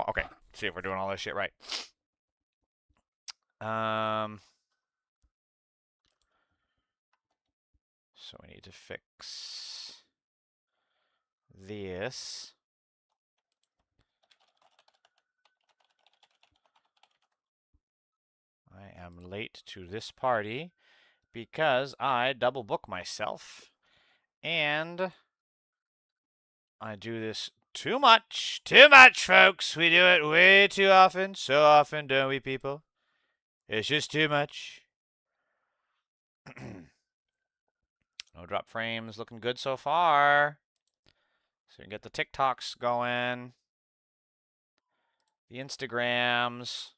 Okay, see if we're doing all this shit right. So we need to fix this. I am late to this party because I double book myself and I do this too much. Too much, folks. We do it way too often. So often, don't we, people? It's just too much. No drop frames. Looking good so far. So you can get the TikToks going. The Instagrams.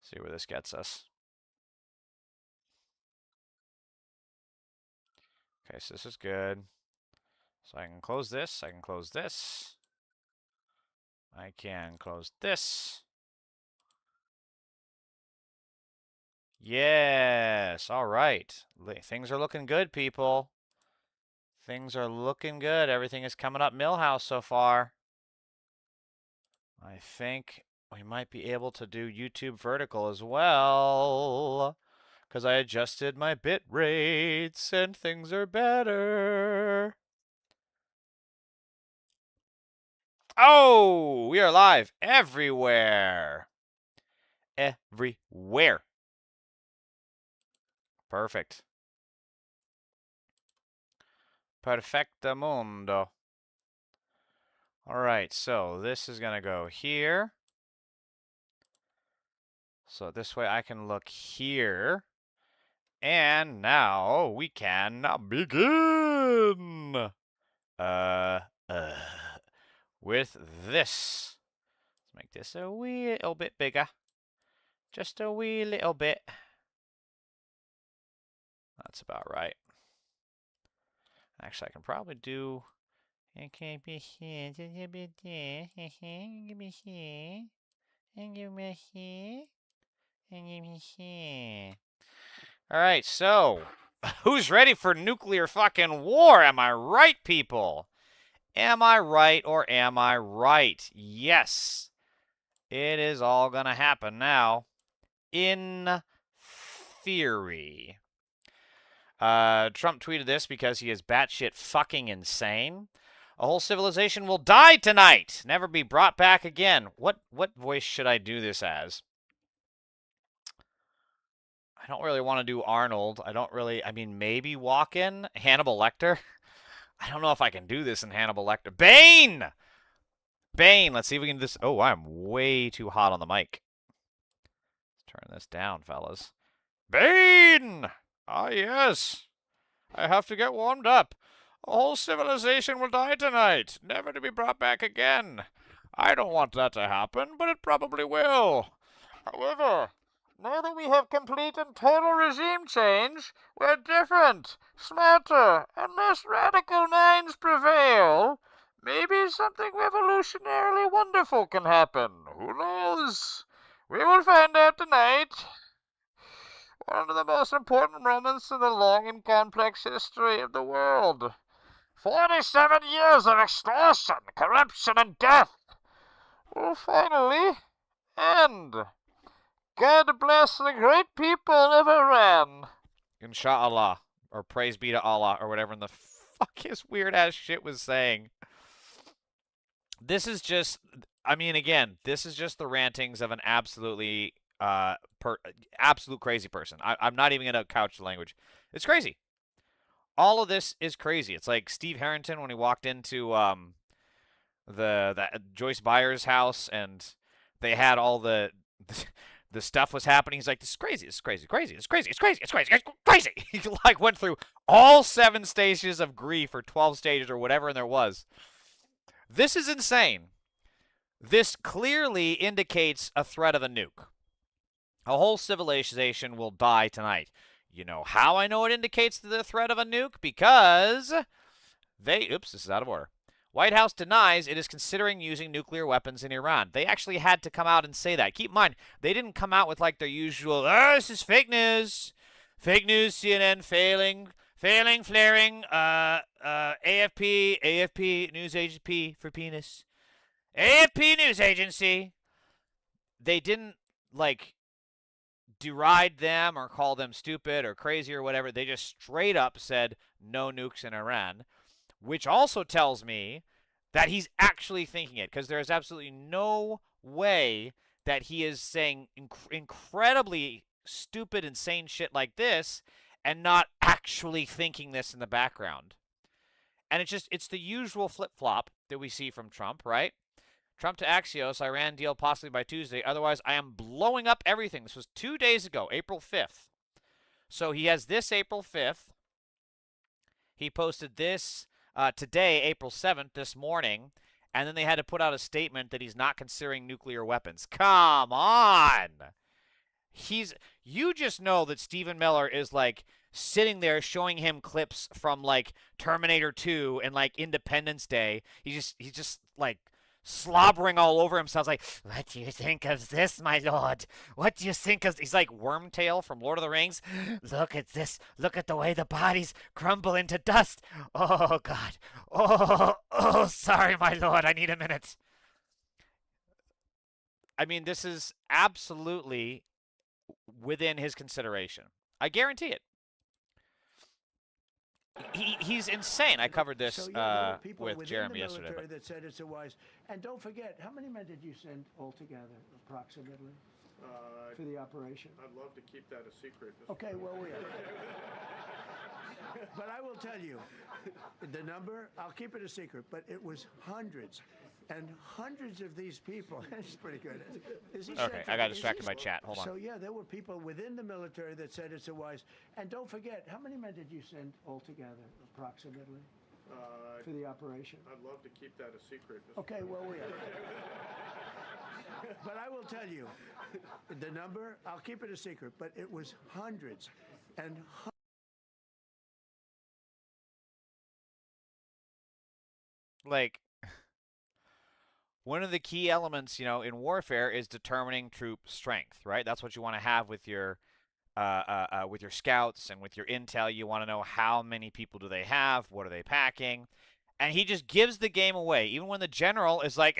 See where this gets us. Okay, so this is good. So I can close this. I can close this. I can close this. Yes. All right. Things are looking good, people. Things are looking good. Everything is coming up Millhouse so far. I think we might be able to do YouTube vertical as well, because I adjusted my bit rates and things are better. Oh, we are live everywhere. Everywhere. Perfect. Perfectamundo. All right, so this is going to go here. So this way I can look here. And now we can begin. With this. Let's make this a wee little bit bigger. Just a wee little bit. That's about right. Actually, I can probably do... Alright, so... Who's ready for nuclear fucking war? Am I right, people? Am I right or am I right? Yes. It is all gonna happen now. In theory. Trump tweeted this because he is batshit fucking insane. A whole civilization will die tonight. Never be brought back again. What voice should I do this as? I don't really want to do Arnold. I mean, maybe Walken? Hannibal Lecter? I don't know if I can do this in Hannibal Lecter. Bane! Bane, let's see if we can do this. Oh, I'm way too hot on the mic. Let's turn this down, fellas. Bane! Ah, yes. I have to get warmed up. A whole civilization will die tonight, never to be brought back again. I don't want that to happen, but it probably will. However, now that we have complete and total regime change, where different, smarter, and less radical minds prevail, maybe something revolutionarily wonderful can happen. Who knows? We will find out tonight. One of the most important moments in the long and complex history of the world. 47 years of extortion, corruption, and death will finally end. God bless the great people of Iran. Inshallah. Or praise be to Allah, or whatever in the fuck his weird-ass shit was saying. This is just, I mean, again, this is just the rantings of an absolutely, absolute crazy person. I'm not even going to couch the language. It's crazy. All of this is crazy. It's like Steve Harrington when he walked into the Joyce Byers' house and they had all the stuff was happening. He's like, this is crazy. This is crazy. Crazy. It's crazy. It's crazy. It's crazy. It's crazy. He like went through all 7 stages of grief or 12 stages or whatever there was. This is insane. This clearly indicates a threat of a nuke. A whole civilization will die tonight. You know how I know it indicates the threat of a nuke? Because oops, this is out of order. White House denies it is considering using nuclear weapons in Iran. They actually had to come out and say that. Keep in mind, they didn't come out with like their usual, this is fake news. Fake news, CNN failing, flaring. AFP news agency for penis. AFP news agency. They didn't like deride them or call them stupid or crazy or whatever. They just straight up said no nukes in Iran, which also tells me that he's actually thinking it, because there is absolutely no way that he is saying incredibly stupid, insane shit like this and not actually thinking this in the background. And it's the usual flip-flop that we see from Trump, right? Trump to Axios, Iran deal possibly by Tuesday. Otherwise, I am blowing up everything. This was 2 days ago, April 5th. So he has this April 5th. He posted this today, April 7th, this morning. And then they had to put out a statement that he's not considering nuclear weapons. Come on! You just know that Stephen Miller is like sitting there showing him clips from like Terminator 2 and like Independence Day. He's just like slobbering all over himself, like, what do you think of this, my lord? What do you think of... He's like Wormtail from Lord of the Rings. Look at this. Look at the way the bodies crumble into dust. Oh, God. Oh, sorry, my lord. I need a minute. I mean, this is absolutely within his consideration. I guarantee it. He's insane. I covered this with Jeremy yesterday. That said it's a wise. And don't forget, how many men did you send altogether, approximately, for the operation? I'd love to keep that a secret. Okay, well, but I will tell you, the number, I'll keep it a secret, but it was hundreds. And hundreds of these people, it's pretty good. Okay, I got distracted by chat. Hold on. So, yeah, there were people within the military that said it's a wise. And don't forget, how many men did you send altogether, approximately, for the operation? I'd love to keep that a secret. Okay, well, but I will tell you, the number, I'll keep it a secret, but it was hundreds and hundreds. Like, one of the key elements, in warfare is determining troop strength, right? That's what you want to have with your scouts and with your intel. You want to know how many people do they have, what are they packing, and he just gives the game away. Even when the general is like,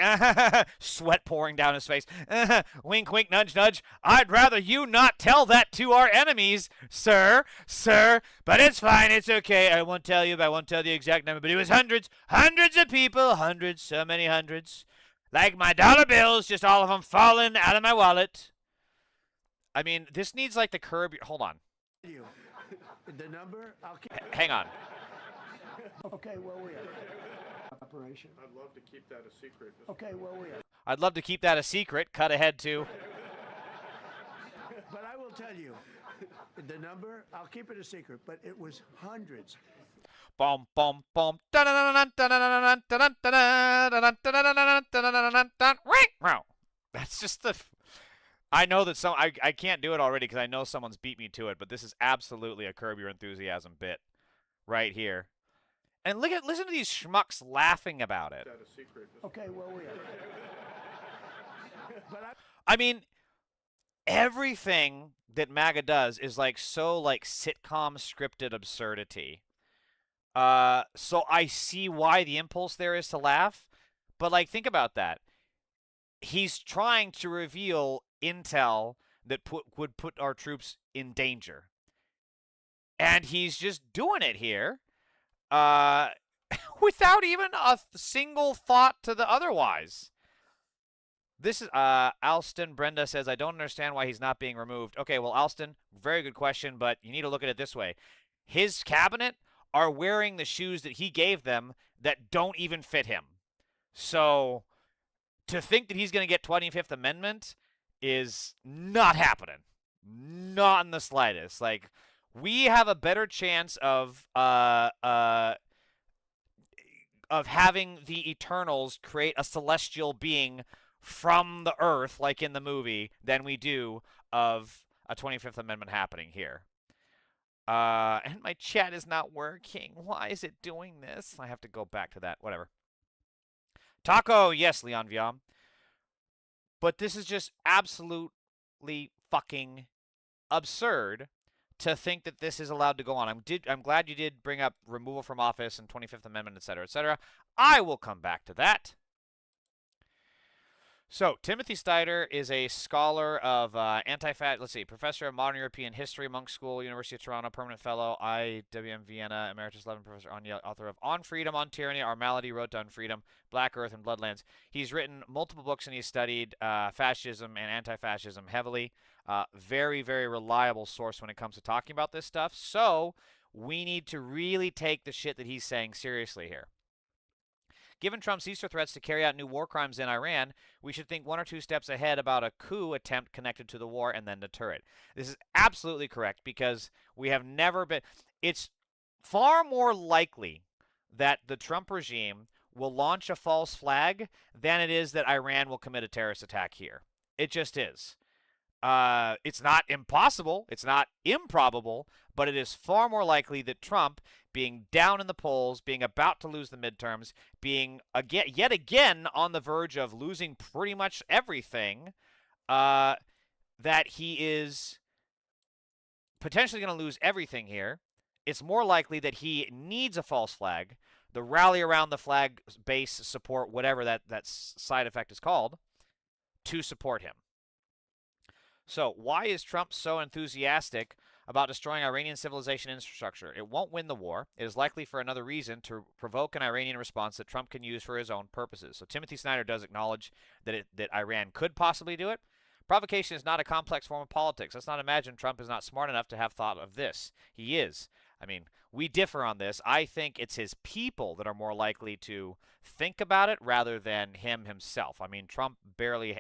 sweat pouring down his face, wink, wink, nudge, nudge. I'd rather you not tell that to our enemies, sir, but it's fine, it's okay. I won't tell you, but I won't tell the exact number, but it was hundreds of people, hundreds, so many hundreds. Like my dollar bills, just all of them falling out of my wallet. I mean, this needs like the curb. Hold on. The number, I'll keep. Hang on. Okay, well, operation. I'd love to keep that a secret. Okay, well, I'd love to keep that a secret. Cut ahead to. But I will tell you, the number, I'll keep it a secret, but it was hundreds. Boom, boom, boom. That's just the. I know that I can't do it already because I know someone's beat me to it, but this is absolutely a Curb Your Enthusiasm bit right here. And listen to these schmucks laughing about it. Okay, well, I mean, everything that MAGA does is like so like sitcom scripted absurdity. So I see why the impulse there is to laugh, but like think about that. He's trying to reveal intel that would put our troops in danger. And he's just doing it here without even a single thought to the otherwise. This is Alston Brenda says, I don't understand why he's not being removed. Okay, well, Alston, very good question, but you need to look at it this way. His cabinet are wearing the shoes that he gave them that don't even fit him. So to think that he's going to get 25th Amendment is not happening. Not in the slightest. Like, we have a better chance of having the Eternals create a celestial being from the Earth, like in the movie, than we do of a 25th Amendment happening here. And my chat is not working. Why is it doing this? I have to go back to that. Whatever. Taco, yes, Leon Viam. But this is just absolutely fucking absurd to think that this is allowed to go on. I'm glad you did bring up removal from office and 25th Amendment, et cetera, et cetera. I will come back to that. So, Timothy Snyder is a scholar of professor of modern European history, Monk School, University of Toronto, permanent fellow, IWM Vienna, emeritus 11 professor, author of On Freedom, On Tyranny, Our Malady, Road to Unfreedom, Black Earth, and Bloodlands. He's written multiple books and he's studied fascism and anti-fascism heavily. Very, very reliable source when it comes to talking about this stuff. So, we need to really take the shit that he's saying seriously here. Given Trump's Easter threats to carry out new war crimes in Iran, we should think one or two steps ahead about a coup attempt connected to the war and then deter it. This is absolutely correct because we have never been. It's far more likely that the Trump regime will launch a false flag than it is that Iran will commit a terrorist attack here. It just is. It's not impossible, it's not improbable, but it is far more likely that Trump, being down in the polls, being about to lose the midterms, being yet again on the verge of losing pretty much everything, that he is potentially going to lose everything here. It's more likely that he needs a false flag, the rally around the flag base support, whatever that side effect is called, to support him. So, why is Trump so enthusiastic about destroying Iranian civilization infrastructure? It won't win the war. It is likely for another reason, to provoke an Iranian response that Trump can use for his own purposes. So, Timothy Snyder does acknowledge that Iran could possibly do it. Provocation is not a complex form of politics. Let's not imagine Trump is not smart enough to have thought of this. He is. I mean, we differ on this. I think it's his people that are more likely to think about it rather than him himself. I mean, Trump barely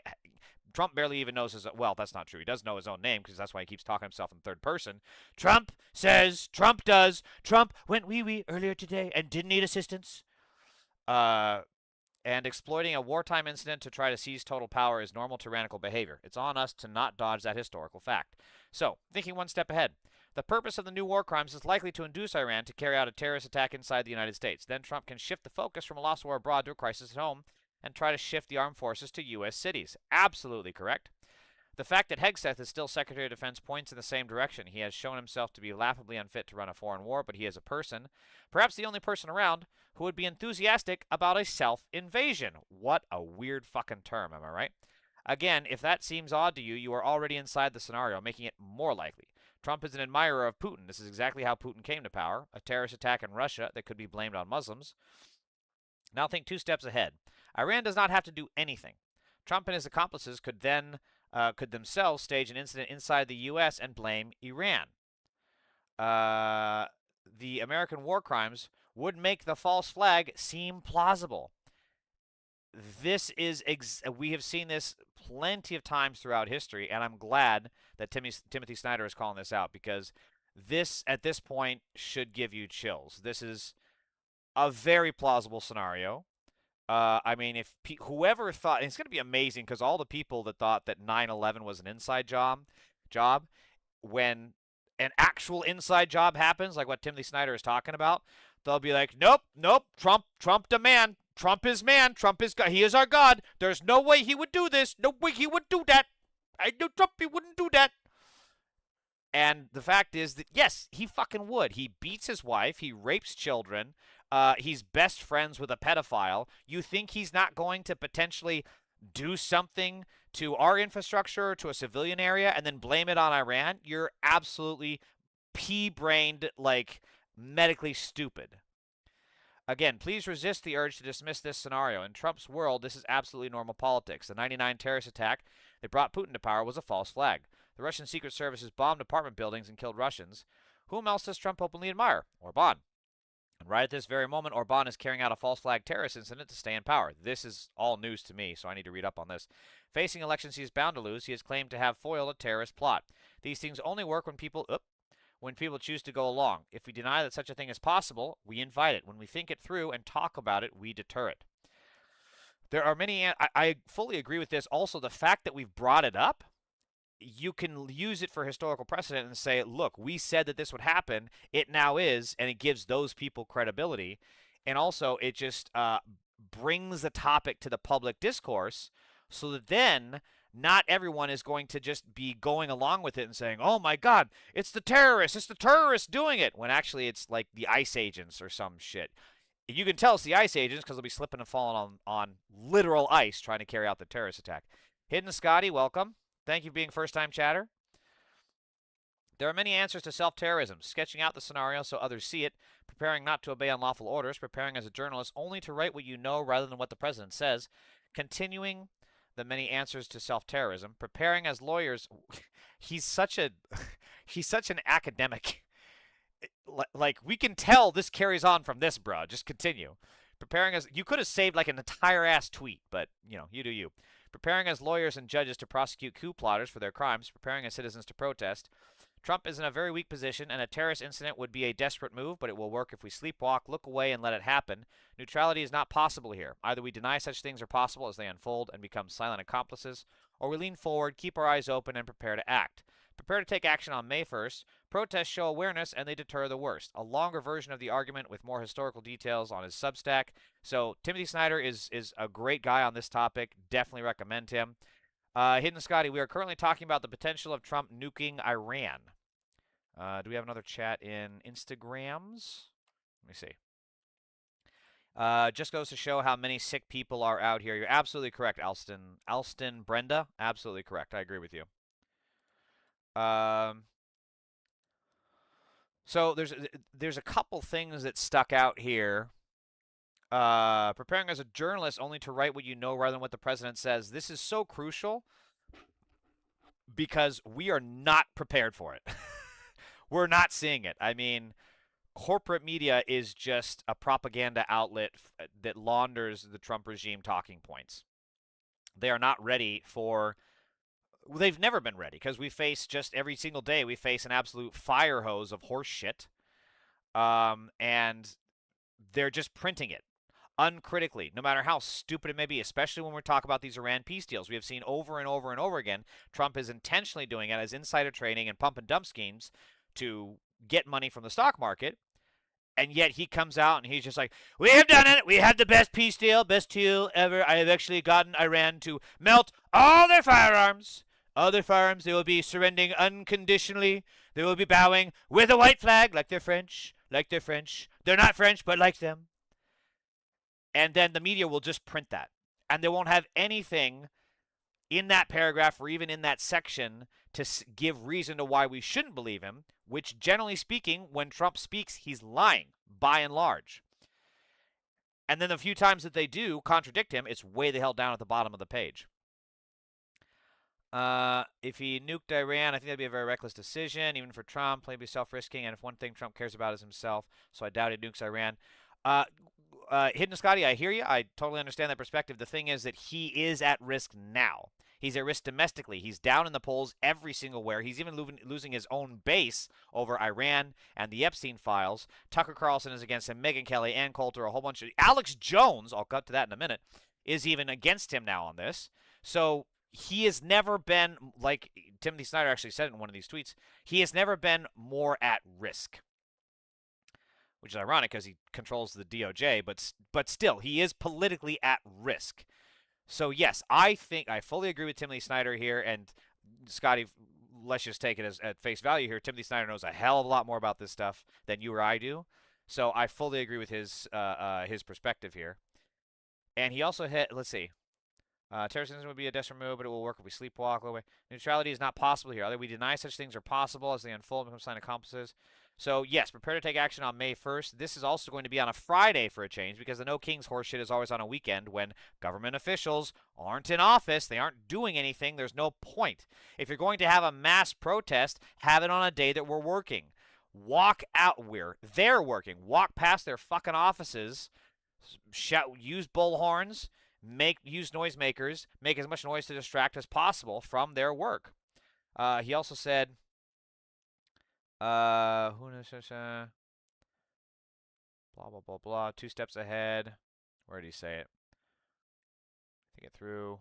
even knows his. Well, that's not true. He does know his own name because that's why he keeps talking himself in third person. Trump says, Trump does, Trump went wee-wee earlier today and didn't need assistance. And exploiting a wartime incident to try to seize total power is normal tyrannical behavior. It's on us to not dodge that historical fact. So, thinking one step ahead. The purpose of the new war crimes is likely to induce Iran to carry out a terrorist attack inside the United States. Then Trump can shift the focus from a lost war abroad to a crisis at home and try to shift the armed forces to U.S. cities. Absolutely correct. The fact that Hegseth is still Secretary of Defense points in the same direction. He has shown himself to be laughably unfit to run a foreign war, but he is a person, perhaps the only person around, who would be enthusiastic about a self-invasion. What a weird fucking term, am I right? Again, if that seems odd to you, you are already inside the scenario, making it more likely. Trump is an admirer of Putin. This is exactly how Putin came to power, a terrorist attack in Russia that could be blamed on Muslims. Now think 2 steps ahead. Iran does not have to do anything. Trump and his accomplices could themselves stage an incident inside the U.S. and blame Iran. The American war crimes would make the false flag seem plausible. This is we have seen this plenty of times throughout history, and I'm glad that Timothy Snyder is calling this out, because this, at this point, should give you chills. This is a very plausible scenario. I mean, if whoever thought, and it's going to be amazing because all the people that thought that 9/11 was an inside job, when an actual inside job happens, like what Timothy Snyder is talking about, they'll be like, nope, Trump the man. Trump is man. Trump is God. He is our God. There's no way he would do this. No way he would do that. I know Trump, he wouldn't do that. And the fact is that, yes, he fucking would. He beats his wife. He rapes children. He's best friends with a pedophile. You think he's not going to potentially do something to our infrastructure or to a civilian area and then blame it on Iran? You're absolutely pea-brained, like medically stupid. Again, please resist the urge to dismiss this scenario. In Trump's world, this is absolutely normal politics. The 99 terrorist attack that brought Putin to power was a false flag. The Russian Secret Services bombed apartment buildings and killed Russians. Whom else does Trump openly admire? Orban. And right at this very moment, Orban is carrying out a false flag terrorist incident to stay in power. This is all news to me, so I need to read up on this. Facing elections he is bound to lose, he has claimed to have foiled a terrorist plot. These things only work when people choose to go along. If we deny that such a thing is possible, we invite it. When we think it through and talk about it, we deter it. There are many, I fully agree with this. Also, the fact that we've brought it up, you can use it for historical precedent and say, look, we said that this would happen. It now is, and it gives those people credibility. And also, it just brings the topic to the public discourse so that then not everyone is going to just be going along with it and saying, "Oh my God, it's the terrorists doing it," when actually it's like the ICE agents or some shit. You can tell it's the ICE agents because they'll be slipping and falling on literal ice trying to carry out the terrorist attack. Hidden Scotty, welcome. Thank you for being first-time chatter. There are many answers to self-terrorism: sketching out the scenario so others see it, preparing not to obey unlawful orders, preparing as a journalist only to write what you know rather than what the president says, continuing the many answers to self-terrorism, preparing as lawyers. He's such a he's such an academic. Like, we can tell this carries on from this, bro. Just continue. Preparing as you could have saved like an entire ass tweet, but you do you. Preparing as lawyers and judges to prosecute coup plotters for their crimes, preparing as citizens to protest. Trump is in a very weak position, and a terrorist incident would be a desperate move, but it will work if we sleepwalk, look away, and let it happen. Neutrality is not possible here. Either we deny such things are possible as they unfold and become silent accomplices, or we lean forward, keep our eyes open, and prepare to act. Prepare to take action on May 1st. Protests show awareness, and they deter the worst. A longer version of the argument with more historical details on his Substack. So Timothy Snyder is a great guy on this topic. Definitely recommend him. Hidden Scotty, we are currently talking about the potential of Trump nuking Iran. Do we have another chat in Instagrams? Let me see. Just goes to show how many sick people are out here. You're absolutely correct, Alston Brenda. Absolutely correct. I agree with you. So there's a couple things that stuck out here. Preparing as a journalist only to write what you know rather than what the president says. This is so crucial because we are not prepared for it. We're not seeing it. I mean, corporate media is just a propaganda outlet that launders the Trump regime talking points. They are not ready for. They've never been ready because we face just every single day we face an absolute fire hose of horse shit, and they're just printing it uncritically, no matter how stupid it may be, especially when we're talking about these Iran peace deals. We have seen over and over and over again Trump is intentionally doing it as insider trading and pump and dump schemes to get money from the stock market, and yet he comes out and he's just like, we have done it. We had the best peace deal, best deal ever. I have actually gotten Iran to melt all their firearms. All their firearms, they will be surrendering unconditionally. They will be bowing with a white flag like they're French. Like they're French. They're not French, but like them. And then the media will just print that. And they won't have anything in that paragraph or even in that section to give reason to why we shouldn't believe him, which generally speaking, when Trump speaks, he's lying by and large. And then the few times that they do contradict him, it's way the hell down at the bottom of the page. If he nuked Iran, I think that'd be a very reckless decision, even for Trump. He'd be self-risking, and if one thing Trump cares about is himself, so I doubt he nukes Iran. Hidden Scotty, I hear you. I totally understand that perspective. The thing is that he is at risk now. He's at risk domestically. He's down in the polls every single where. He's even losing his own base over Iran and the Epstein files. Tucker Carlson is against him. Megyn Kelly, Ann Coulter, a whole bunch of... Alex Jones, I'll cut to that in a minute, is even against him now on this. So he has never been, like Timothy Snyder actually said in one of these tweets, he has never been more at risk. Which is ironic because he controls the DOJ, but still, he is politically at risk. So yes, I think I fully agree with Timothy Snyder here, and Scotty, let's just take it as at face value here. Timothy Snyder knows a hell of a lot more about this stuff than you or I do, so I fully agree with his perspective here. And he also hit. Let's see. Terrorism would be a desperate move, but it will work if we sleepwalk away. Neutrality is not possible here. Either we deny such things are possible as they unfold and become silent accomplices. So, yes, prepare to take action on May 1st. This is also going to be on a Friday for a change because the No Kings horseshit is always on a weekend when government officials aren't in office. They aren't doing anything. There's no point. If you're going to have a mass protest, have it on a day that we're working. Walk out. They're working. Walk past their fucking offices. Shout, use bullhorns. Use noisemakers. Make as much noise to distract as possible from their work. He also said... blah, blah, blah, blah. 2 steps ahead. Where did he say it? Think it through.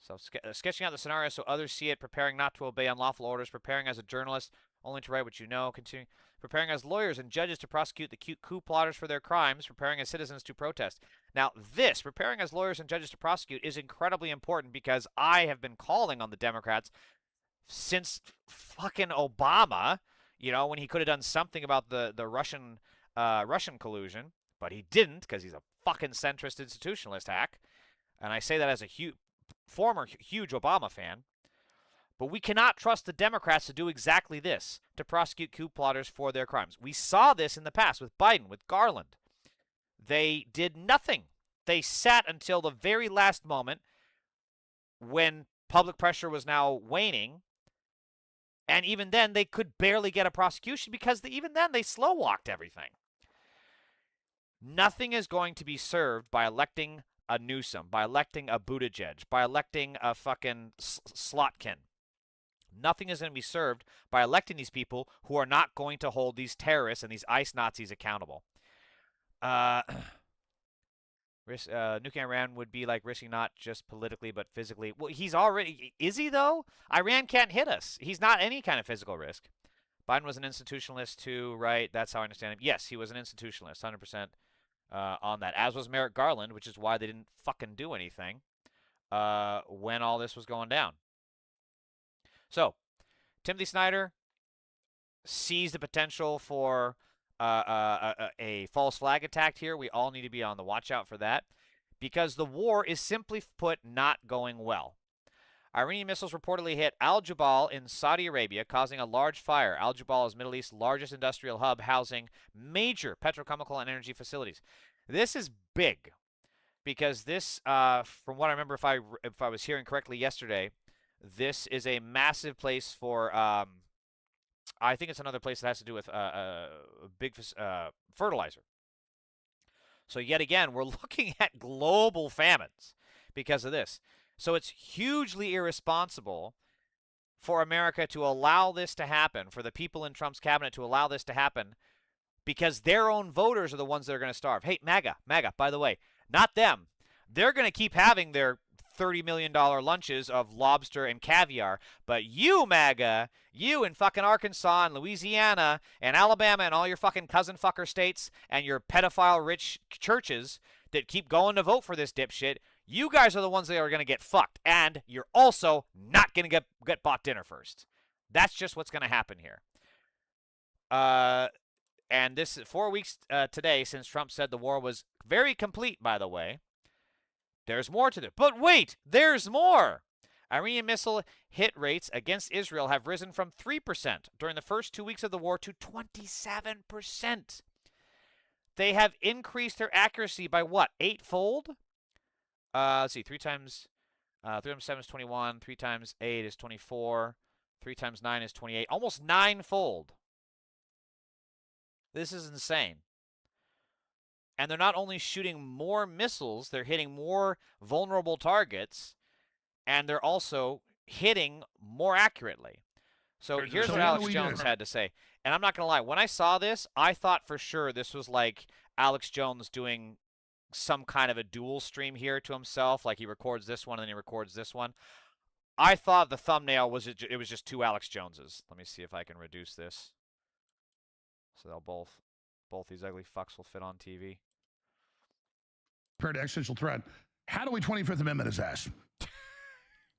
So, sketching out the scenario so others see it. Preparing not to obey unlawful orders. Preparing as a journalist only to write what you know. Continuing. preparing as lawyers and judges to prosecute the coup plotters for their crimes, preparing as citizens to protest. Now, this, preparing as lawyers and judges to prosecute, is incredibly important because I have been calling on the Democrats since fucking Obama, when he could have done something about the Russian collusion, but he didn't because he's a fucking centrist institutionalist hack. And I say that as a former huge Obama fan. But we cannot trust the Democrats to do exactly this, to prosecute coup plotters for their crimes. We saw this in the past with Biden, with Garland. They did nothing. They sat until the very last moment when public pressure was now waning. And even then, they could barely get a prosecution because even then, they slow-walked everything. Nothing is going to be served by electing a Newsom, by electing a Buttigieg, by electing a fucking Slotkin. Nothing is going to be served by electing these people who are not going to hold these terrorists and these ICE Nazis accountable. Nuking Iran would be like risking not just politically but physically. Well, he's already... Is he, though? Iran can't hit us. He's not any kind of physical risk. Biden was an institutionalist, too, right? That's how I understand him. Yes, he was an institutionalist, 100% on that. As was Merrick Garland, which is why they didn't fucking do anything when all this was going down. So, Timothy Snyder sees the potential for a false flag attack here. We all need to be on the watch out for that because the war is simply put not going well. Iranian missiles reportedly hit Al Jubal in Saudi Arabia, causing a large fire. Al Jubal is Middle East's largest industrial hub, housing major petrochemical and energy facilities. This is big because this, from what I remember, if I was hearing correctly yesterday, this is a massive place for, I think it's another place that has to do with big fertilizer. So yet again, we're looking at global famines because of this. So it's hugely irresponsible for America to allow this to happen, for the people in Trump's cabinet to allow this to happen, because their own voters are the ones that are going to starve. Hey, MAGA, by the way, not them. They're going to keep having their $30 million lunches of lobster and caviar. But you, MAGA, you in fucking Arkansas and Louisiana and Alabama and all your fucking cousin fucker states and your pedophile-rich churches that keep going to vote for this dipshit, you guys are the ones that are going to get fucked. And you're also not going to get bought dinner first. That's just what's going to happen here. And this is 4 weeks today since Trump said the war was very complete, by the way. There's more to this. But wait, there's more. Iranian missile hit rates against Israel have risen from 3% during the first 2 weeks of the war to 27%. They have increased their accuracy by what? 8-fold? Let's see, 3 times 7 is 21, 3 times 8 is 24, 3 times 9 is 28, almost 9-fold. This is insane. And they're not only shooting more missiles, they're hitting more vulnerable targets, and they're also hitting more accurately. So here's what Alex Jones had to say. And I'm not going to lie, when I saw this, I thought for sure this was like Alex Jones doing some kind of a dual stream here to himself, like he records this one and then he records this one. I thought the thumbnail was it was just 2 Alex Joneses. Let me see if I can reduce this. So they'll both these ugly fucks will fit on TV. Compared to existential threat. How do we 25th Amendment his ass?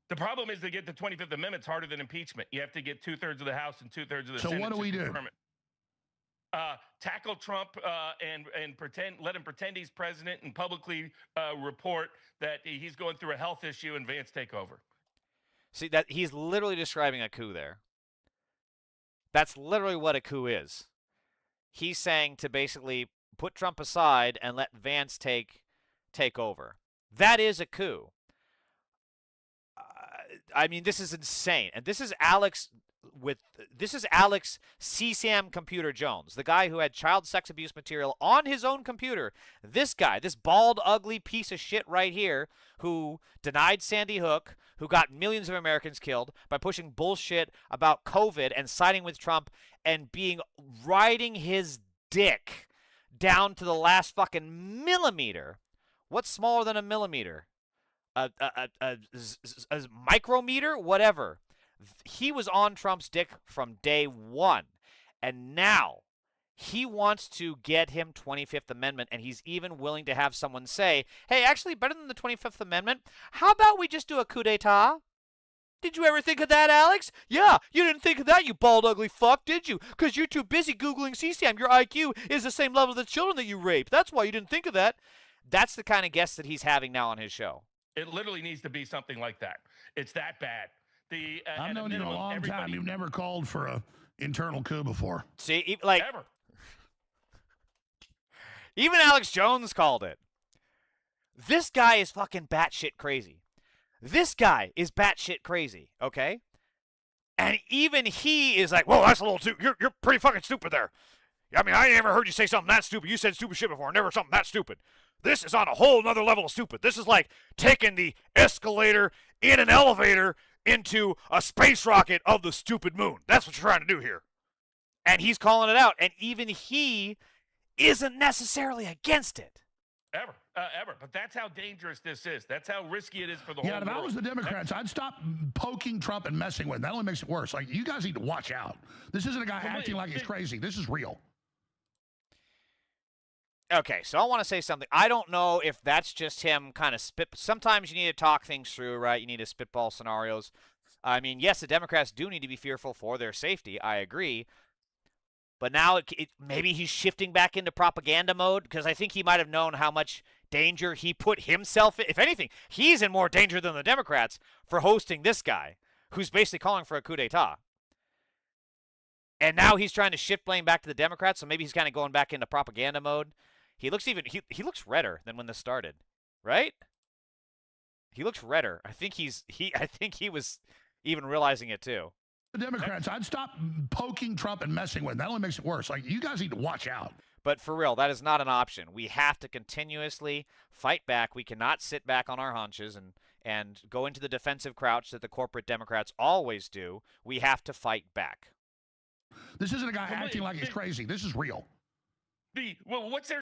The problem is to get the 25th Amendment, it's harder than impeachment. You have to get 2/3 of the House and 2/3 of the Senate. So what do we do? Tackle Trump and pretend, let him pretend he's president and publicly report that he's going through a health issue and Vance take over. See, that he's literally describing a coup there. That's literally what a coup is. He's saying to basically put Trump aside and let Vance take over. That is a coup. I mean, this is insane. And this is Alex CSAM Computer Jones, the guy who had child sex abuse material on his own computer. This guy, this bald, ugly piece of shit right here, who denied Sandy Hook, who got millions of Americans killed by pushing bullshit about COVID and siding with Trump and riding his dick down to the last fucking millimeter. What's smaller than a millimeter? A micrometer? Whatever. He was on Trump's dick from day one. And now He wants to get him 25th Amendment, and he's even willing to have someone say, hey, actually, better than the 25th Amendment, how about we just do a coup d'etat? Did you ever think of that, Alex? Yeah, you didn't think of that, you bald, ugly fuck, did you? Because you're too busy Googling CCM. Your IQ is the same level of the children that you raped. That's why you didn't think of that. That's the kind of guest that he's having now on his show. It literally needs to be something like that. It's that bad. I've known you a long time. You've never called for a internal coup before. See, like, ever. Even Alex Jones called it. This guy is fucking batshit crazy. This guy is batshit crazy, okay? And even he is like, whoa, that's a little too, you're pretty fucking stupid there. I mean, I never heard you say something that stupid. You said stupid shit before, never something that stupid. This is on a whole nother level of stupid. This is like taking the escalator in an elevator into a space rocket of the stupid moon. That's what you're trying to do here. And he's calling it out. And even he isn't necessarily against it. Ever. But that's how dangerous this is. That's how risky it is for the whole world. Yeah, if I was the Democrats, I'd stop poking Trump and messing with him. That only makes it worse. Like, you guys need to watch out. This isn't a guy acting like he's crazy. This is real. Okay, so I want to say something. I don't know if that's just him kind of spit. Sometimes you need to talk things through, right? You need to spitball scenarios. I mean, yes, the Democrats do need to be fearful for their safety. I agree. But now maybe he's shifting back into propaganda mode because I think he might have known how much danger he put himself in. If anything, he's in more danger than the Democrats for hosting this guy who's basically calling for a coup d'etat. And now he's trying to shift blame back to the Democrats, so maybe he's kind of going back into propaganda mode. He looks he looks redder than when this started, right? He looks redder. I think he was even realizing it too. The Democrats, I'd stop poking Trump and messing with him. That only makes it worse. Like, you guys need to watch out. But for real, that is not an option. We have to continuously fight back. We cannot sit back on our haunches and go into the defensive crouch that the corporate Democrats always do. We have to fight back. This isn't a guy acting like he's crazy. This is real. Well, what's their...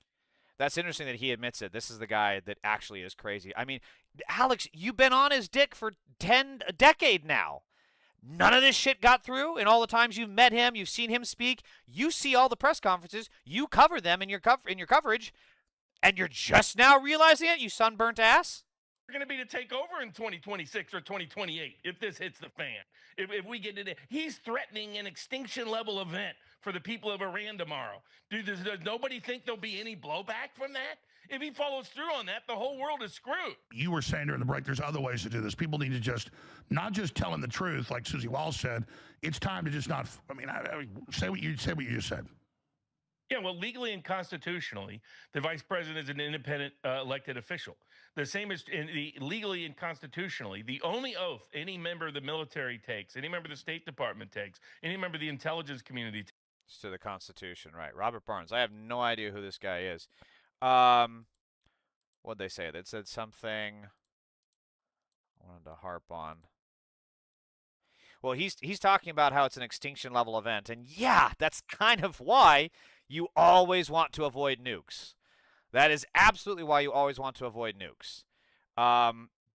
That's interesting that he admits it. This is the guy that actually is crazy. I mean, Alex, you've been on his dick for a decade now. None of this shit got through in all the times you've met him, you've seen him speak. You see all the press conferences. You cover them in your coverage, and you're just now realizing it, you sunburnt ass? Going to be to take over in 2026 or 2028 if this hits the fan. If we get it, he's threatening an extinction level event for the people of Iran tomorrow. Does nobody think there'll be any blowback from that? If he follows through on that, the whole world is screwed. You were saying during the break, there's other ways to do this. People need to not just telling the truth, like Susie Walsh said. It's time to just not. I mean, say what you just said. Yeah, well, legally and constitutionally, the vice president is an independent elected official. The same as legally and constitutionally, the only oath any member of the military takes, any member of the State Department takes, any member of the intelligence community takes. It's to the Constitution, right? Robert Barnes. I have no idea who this guy is. What'd they say? They said something I wanted to harp on. Well, he's talking about how it's an extinction level event, and yeah, that's kind of why you always want to avoid nukes. That is absolutely why you always want to avoid nukes.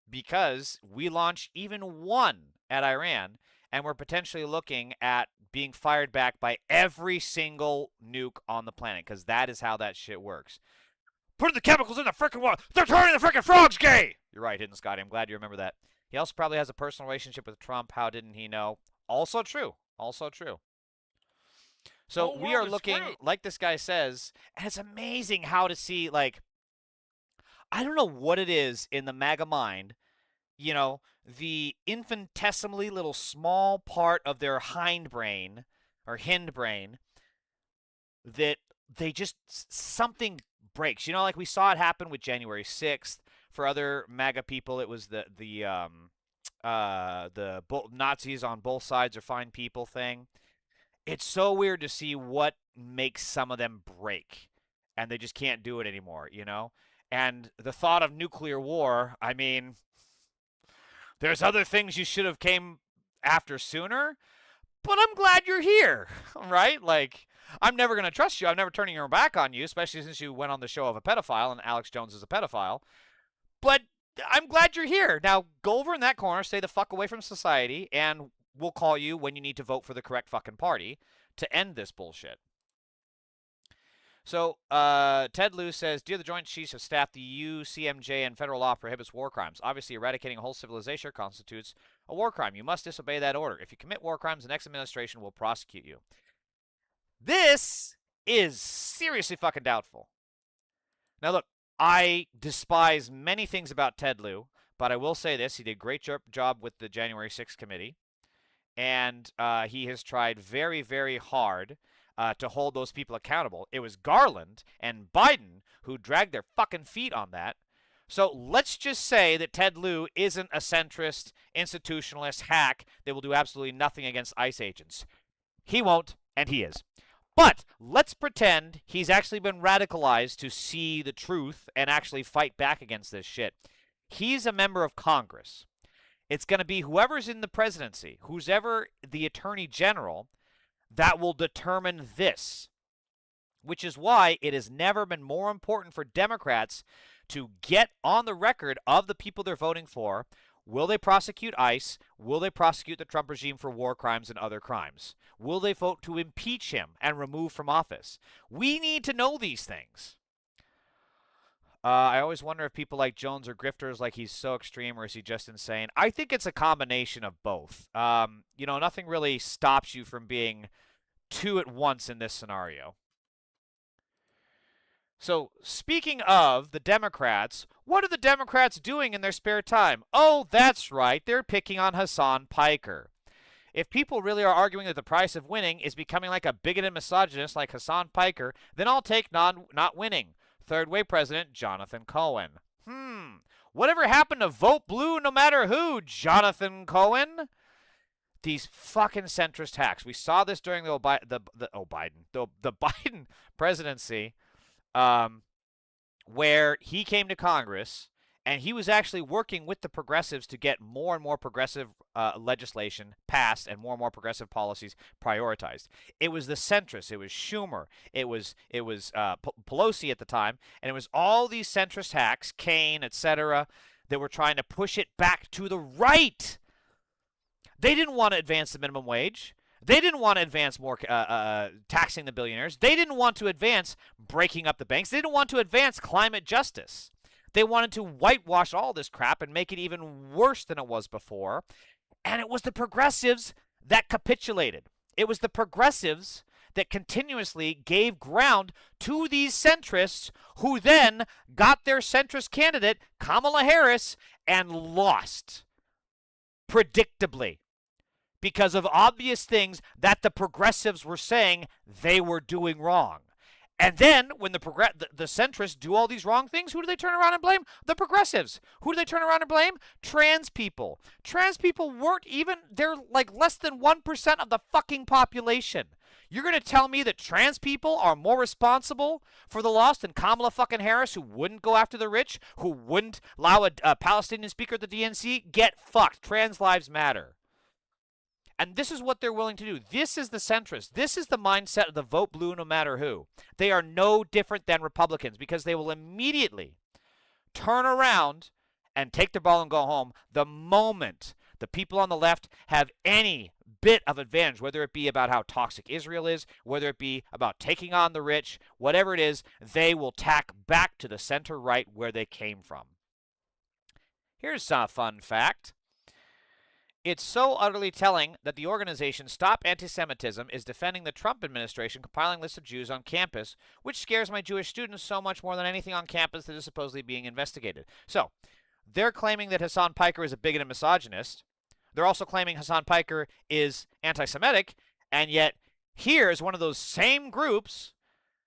Because we launch even one at Iran, and we're potentially looking at being fired back by every single nuke on the planet, because that is how that shit works. Put the chemicals in the frickin' water. They're turning the frickin' frogs gay. You're right, Hidden Scotty. I'm glad you remember that. He also probably has a personal relationship with Trump. How didn't he know? Also true. Also true. So we are looking, like this guy says, and it's amazing how to see, like, I don't know what it is in the MAGA mind, you know, the infinitesimally little small part of their hindbrain or hindbrain that they just, something breaks. You know, like we saw it happen with January 6th. For other MAGA people, it was the Nazis on both sides are fine people thing. It's so weird to see what makes some of them break, and they just can't do it anymore, you know? And the thought of nuclear war, I mean, there's other things you should have came after sooner, but I'm glad you're here, right? Like, I'm never going to trust you. I'm never turning your back on you, especially since you went on the show of a pedophile, and Alex Jones is a pedophile. But I'm glad you're here. Now, go over in that corner, stay the fuck away from society, and we'll call you when you need to vote for the correct fucking party to end this bullshit. So, Ted Lieu says, Dear the Joint Chiefs of Staff, the UCMJ and federal law prohibits war crimes. Obviously, eradicating a whole civilization constitutes a war crime. You must disobey that order. If you commit war crimes, the next administration will prosecute you. This is seriously fucking doubtful. Now, look, I despise many things about Ted Lieu, but I will say this. He did a great job with the January 6th committee, and he has tried very, very hard to hold those people accountable. It was Garland and Biden who dragged their fucking feet on that. So let's just say that Ted Lieu isn't a centrist, institutionalist hack that will do absolutely nothing against ICE agents. He won't, and he is. But let's pretend he's actually been radicalized to see the truth and actually fight back against this shit. He's a member of Congress. It's going to be whoever's in the presidency, who's ever the attorney general, that will determine this, which is why it has never been more important for Democrats to get on the record of the people they're voting for. Will they prosecute ICE? Will they prosecute the Trump regime for war crimes and other crimes? Will they vote to impeach him and remove from office? We need to know these things. I always wonder if people like Jones are grifters, like he's so extreme, or is he just insane? I think it's a combination of both. Nothing really stops you from being two at once in this scenario. So, speaking of the Democrats, what are the Democrats doing in their spare time? Oh, that's right, they're picking on Hassan Piker. If people really are arguing that the price of winning is becoming like a bigoted misogynist like Hassan Piker, then I'll take not winning. Third way president Jonathan Cohen. Whatever happened to vote blue no matter who, Jonathan Cohen? These fucking centrist hacks. We saw this during the Biden presidency, where he came to Congress and he was actually working with the progressives to get more and more progressive legislation passed and more progressive policies prioritized. It was the centrists. It was Schumer. It was Pelosi at the time, and it was all these centrist hacks, Kaine, etc., that were trying to push it back to the right. They didn't want to advance the minimum wage. They didn't want to advance more taxing the billionaires. They didn't want to advance breaking up the banks. They didn't want to advance climate justice. They wanted to whitewash all this crap and make it even worse than it was before. And it was the progressives that capitulated. It was the progressives that continuously gave ground to these centrists, who then got their centrist candidate, Kamala Harris, and lost predictably, because of obvious things that the progressives were saying they were doing wrong. And then when the centrists do all these wrong things, who do they turn around and blame? The progressives. Who do they turn around and blame? Trans people. Trans people weren't even, they're like less than 1% of the fucking population. You're going to tell me that trans people are more responsible for the loss than Kamala fucking Harris, who wouldn't go after the rich, who wouldn't allow a Palestinian speaker at the DNC? Get fucked. Trans lives matter. And this is what they're willing to do. This is the centrist. This is the mindset of the vote blue no matter who. They are no different than Republicans, because they will immediately turn around and take the ball and go home the moment the people on the left have any bit of advantage, whether it be about how toxic Israel is, whether it be about taking on the rich, whatever it is, they will tack back to the center right where they came from. Here's a fun fact. It's so utterly telling that the organization Stop Anti-Semitism is defending the Trump administration compiling lists of Jews on campus, which scares my Jewish students so much more than anything on campus that is supposedly being investigated. So, they're claiming that Hassan Piker is a bigot and misogynist. They're also claiming Hassan Piker is anti-Semitic, and yet here's one of those same groups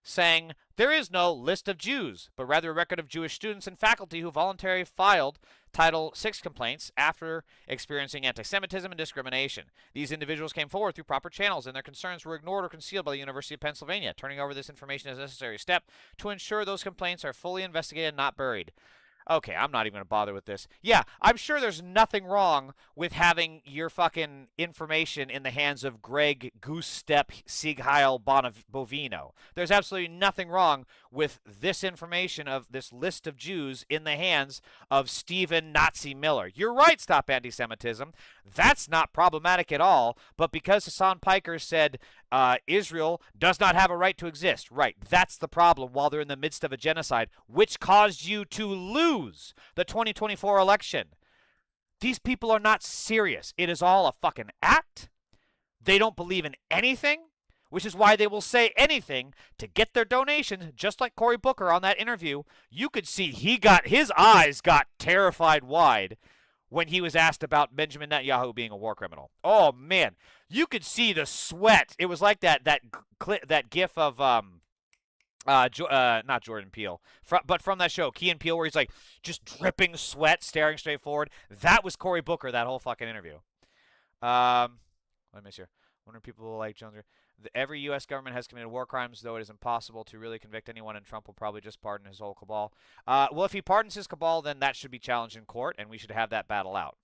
saying there is no list of Jews, but rather a record of Jewish students and faculty who voluntarily filed Title VI complaints after experiencing anti-Semitism and discrimination. These individuals came forward through proper channels, and their concerns were ignored or concealed by the University of Pennsylvania. Turning over this information is a necessary step to ensure those complaints are fully investigated and not buried. Okay, I'm not even going to bother with this. Yeah, I'm sure there's nothing wrong with having your fucking information in the hands of Greg Goosestep Siegheil Bovino. There's absolutely nothing wrong with this information of this list of Jews in the hands of Stephen Nazi Miller. You're right, Stop Anti-Semitism. That's not problematic at all, but because Hassan Piker said Israel does not have a right to exist. Right, that's the problem while they're in the midst of a genocide, which caused you to lose the 2024 election. These people are not serious. It is all a fucking act. They don't believe in anything, which is why they will say anything to get their donations, just like Cory Booker on that interview. You could see his eyes got terrified wide when he was asked about Benjamin Netanyahu being a war criminal. Oh man, you could see the sweat. It was like that gif of not Jordan Peele, but from that show, Key and Peele, where he's like just dripping sweat, staring straight forward. That was Cory Booker, that whole fucking interview. Let me see here. Wonder people like Jones. Every U.S. government has committed war crimes, though it is impossible to really convict anyone, and Trump will probably just pardon his whole cabal. Well, if he pardons his cabal, then that should be challenged in court, and we should have that battle out.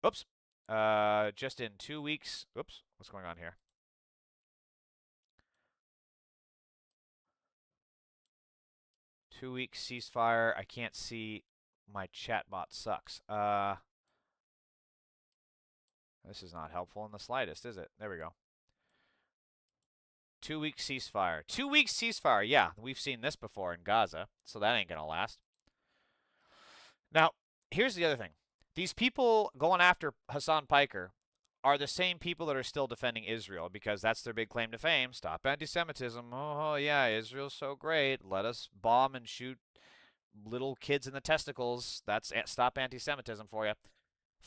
Oops. Just in 2 weeks. Oops. What's going on here? Two-week ceasefire. I can't see. My chatbot sucks. This is not helpful in the slightest, is it? There we go. 2-week ceasefire. 2 week ceasefire. Yeah, we've seen this before in Gaza, so that ain't going to last. Now, here's the other thing. These people going after Hassan Piker are the same people that are still defending Israel because that's their big claim to fame. Stop anti-Semitism. Oh, yeah, Israel's so great. Let us bomb and shoot little kids in the testicles. That's stop anti-Semitism for you.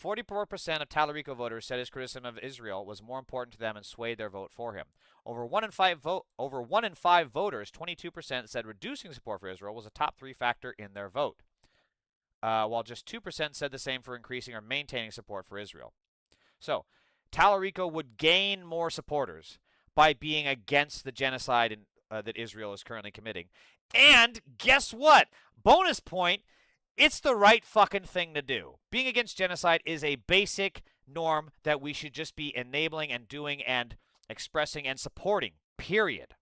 44% of Talarico voters said his criticism of Israel was more important to them and swayed their vote for him. Over one in five voters, 22%, said reducing support for Israel was a top 3 factor in their vote, while just 2% said the same for increasing or maintaining support for Israel. So, Talarico would gain more supporters by being against the genocide that Israel is currently committing. And guess what? Bonus point. It's the right fucking thing to do. Being against genocide is a basic norm that we should just be enabling and doing and expressing and supporting, period.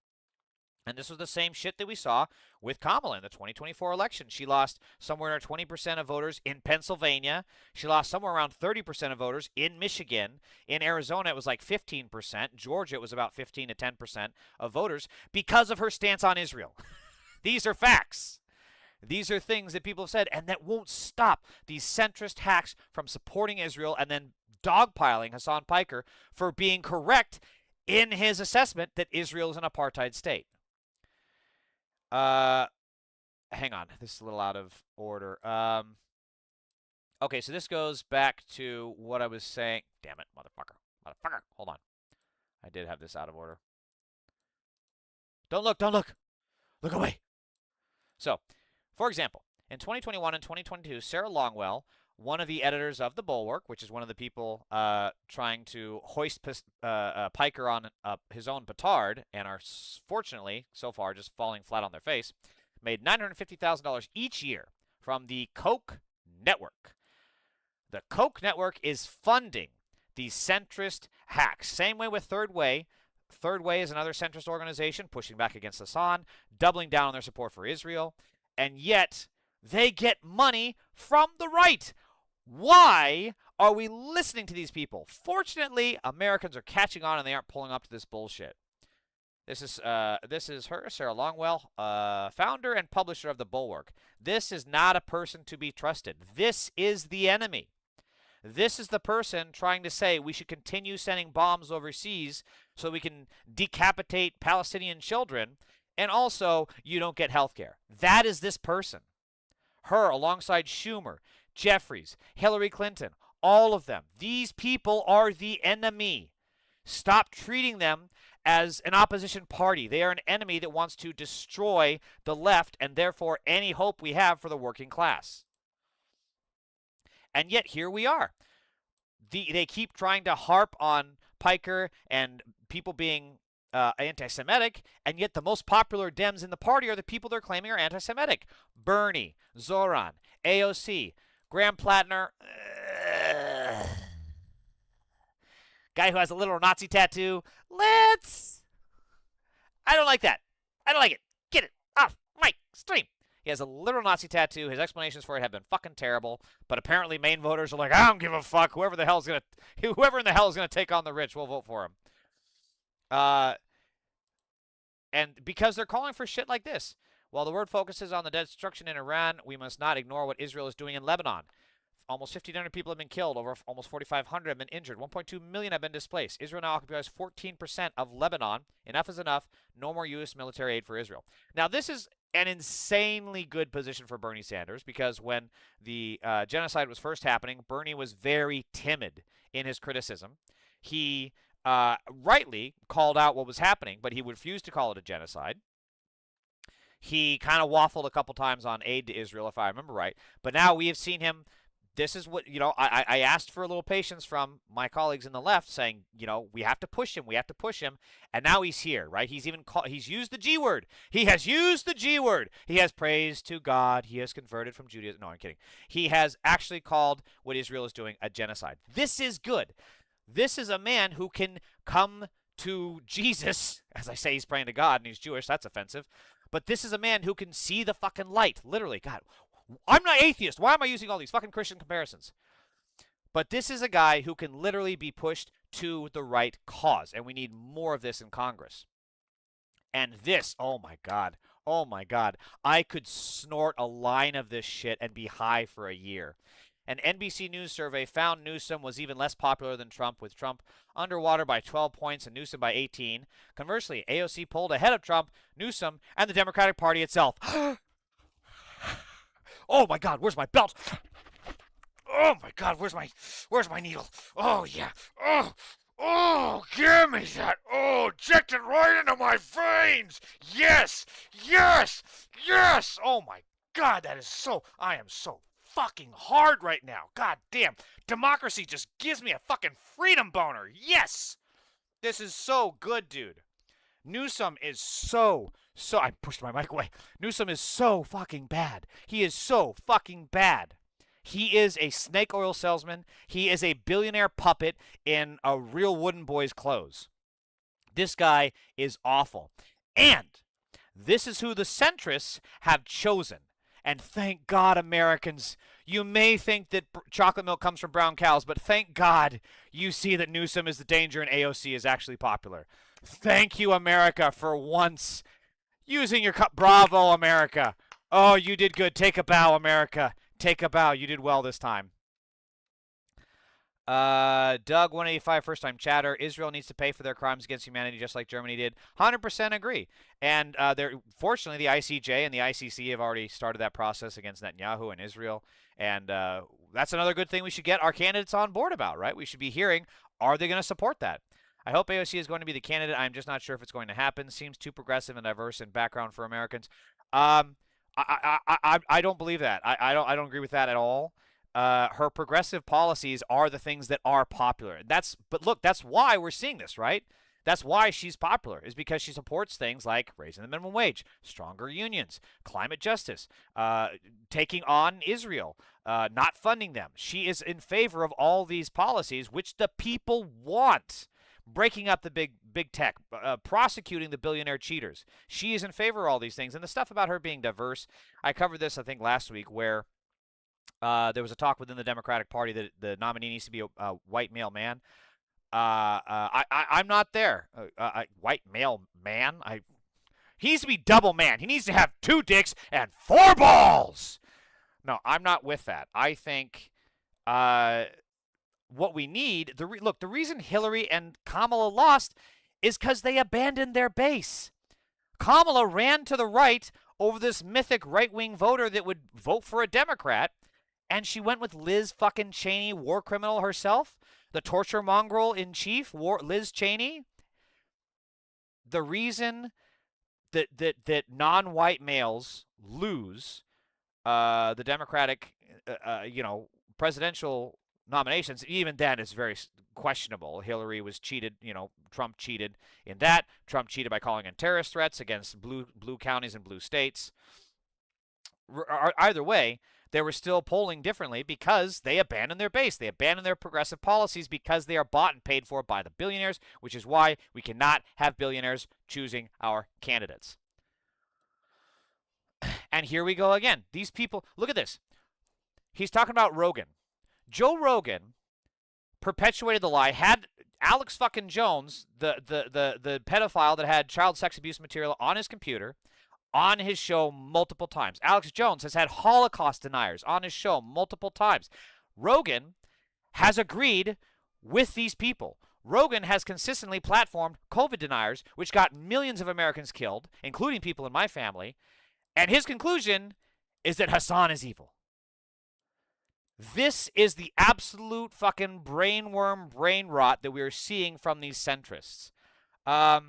And this was the same shit that we saw with Kamala in the 2024 election. She lost somewhere around 20% of voters in Pennsylvania. She lost somewhere around 30% of voters in Michigan. In Arizona, it was like 15%. Georgia, it was about 15 to 10% of voters because of her stance on Israel. These are facts. These are things that people have said, and that won't stop these centrist hacks from supporting Israel and then dogpiling Hassan Piker for being correct in his assessment that Israel is an apartheid state. Hang on. This is a little out of order. Okay, so this goes back to what I was saying. Damn it, motherfucker. Motherfucker. Hold on. I did have this out of order. Don't look. Don't look. Look away. So, for example, in 2021 and 2022, Sarah Longwell, one of the editors of The Bulwark, which is one of the people trying to hoist Piker on his own petard, and are fortunately, so far, just falling flat on their face, made $950,000 each year from the Koch network. The Koch network is funding these centrist hacks. Same way with Third Way. Third Way is another centrist organization pushing back against Hassan, doubling down on their support for Israel. And yet, they get money from the right. Why are we listening to these people? Fortunately, Americans are catching on and they aren't pulling up to this bullshit. This is her, Sarah Longwell, founder and publisher of The Bulwark. This is not a person to be trusted. This is the enemy. This is the person trying to say we should continue sending bombs overseas so we can decapitate Palestinian children. And also, you don't get health care. That is this person. Her, alongside Schumer, Jeffries, Hillary Clinton, all of them. These people are the enemy. Stop treating them as an opposition party. They are an enemy that wants to destroy the left and therefore any hope we have for the working class. And yet, here we are. They keep trying to harp on Piker and people being anti-Semitic, and yet the most popular Dems in the party are the people they're claiming are anti-Semitic. Bernie, Zoran, AOC, Graham Plattner, guy who has a literal Nazi tattoo. I don't like that. I don't like it. Get it off my stream. He has a literal Nazi tattoo. His explanations for it have been fucking terrible. But apparently, Maine voters are like, I don't give a fuck. Whoever in the hell is gonna take on the rich, we'll vote for him. Uh, and because they're calling for shit like this. While the world focuses on the destruction in Iran, we must not ignore what Israel is doing in Lebanon. Almost 1,500 people have been killed. Over almost 4,500 have been injured. 1.2 million have been displaced. Israel now occupies 14% of Lebanon. Enough is enough. No more U.S. military aid for Israel. Now, this is an insanely good position for Bernie Sanders because when the genocide was first happening, Bernie was very timid in his criticism. He rightly called out what was happening, but he refused to call it a genocide. He kind of waffled a couple times on aid to Israel, if I remember right. But now we have seen him. This is what, I asked for a little patience from my colleagues in the left saying, we have to push him. We have to push him. And now he's here, right? He's even he's used the G word. He has used the G word. He has praised to God. He has converted from Judaism. No, I'm kidding. He has actually called what Israel is doing a genocide. This is good. This is a man who can come to Jesus. As I say, he's praying to God and he's Jewish. That's offensive. But this is a man who can see the fucking light. Literally, God. I'm not atheist. Why am I using all these fucking Christian comparisons? But this is a guy who can literally be pushed to the right cause. And we need more of this in Congress. And this, oh my God. Oh my God. I could snort a line of this shit and be high for a year. An NBC News survey found Newsom was even less popular than Trump, with Trump underwater by 12 points and Newsom by 18. Conversely, AOC polled ahead of Trump, Newsom, and the Democratic Party itself. Oh my God, where's my belt? Oh my God, where's my needle? Oh yeah. Oh, give me that. Oh, inject it right into my veins. Yes. Oh my God, I am so fucking hard right now. God damn. Democracy just gives me a fucking freedom boner. Yes. This is so good, dude. Newsom is so I pushed my mic away. Newsom is so fucking bad. He is so fucking bad. He is a snake oil salesman. He is a billionaire puppet in a real wooden boy's clothes. This guy is awful. And this is who the centrists have chosen. And thank God, Americans, you may think that chocolate milk comes from brown cows, but thank God you see that Newsom is the danger and AOC is actually popular. Thank you, America, for once using your cup. Bravo, America. Oh, you did good. Take a bow, America. Take a bow. You did well this time. Doug 185, first time chatter. Israel needs to pay for their crimes against humanity just like Germany did. 100% agree. And fortunately, the ICJ and the ICC have already started that process against Netanyahu and Israel. And that's another good thing we should get our candidates on board about, right? We should be hearing, are they going to support that? I hope AOC is going to be the candidate. I'm just not sure if it's going to happen. Seems too progressive and diverse in background for Americans. I don't believe that. I don't agree with that at all. Her progressive policies are the things that are popular. But look, that's why we're seeing this, right? That's why she's popular, is because she supports things like raising the minimum wage, stronger unions, climate justice, taking on Israel, not funding them. She is in favor of all these policies, which the people want. Breaking up the big tech, prosecuting the billionaire cheaters. She is in favor of all these things. And the stuff about her being diverse, I covered this, I think, last week, where there was a talk within the Democratic Party that the nominee needs to be a white male man. I'm not there. White male man? He needs to be double man. He needs to have 2 dicks and 4 balls. No, I'm not with that. I think what we need, the reason Hillary and Kamala lost is because they abandoned their base. Kamala ran to the right over this mythic right-wing voter that would vote for a Democrat, and she went with Liz fucking Cheney, war criminal herself, the torture mongrel in chief, Liz Cheney. The reason that non-white males lose the Democratic, presidential nominations, even then, is very questionable. Hillary was cheated, Trump cheated in that. Trump cheated by calling in terrorist threats against blue counties and blue states. Either way, they were still polling differently because they abandoned their base. They abandoned their progressive policies because they are bought and paid for by the billionaires, which is why we cannot have billionaires choosing our candidates. And here we go again. These people, look at this. He's talking about Rogan. Joe Rogan perpetuated the lie, had Alex fucking Jones, the pedophile that had child sex abuse material on his computer, on his show multiple times. Alex Jones has had Holocaust deniers on his show multiple times. Rogan has agreed with these people. Rogan has consistently platformed COVID deniers, which got millions of Americans killed, including people in my family. And his conclusion is that Hassan is evil. This is the absolute fucking brainworm brain rot that we are seeing from these centrists. I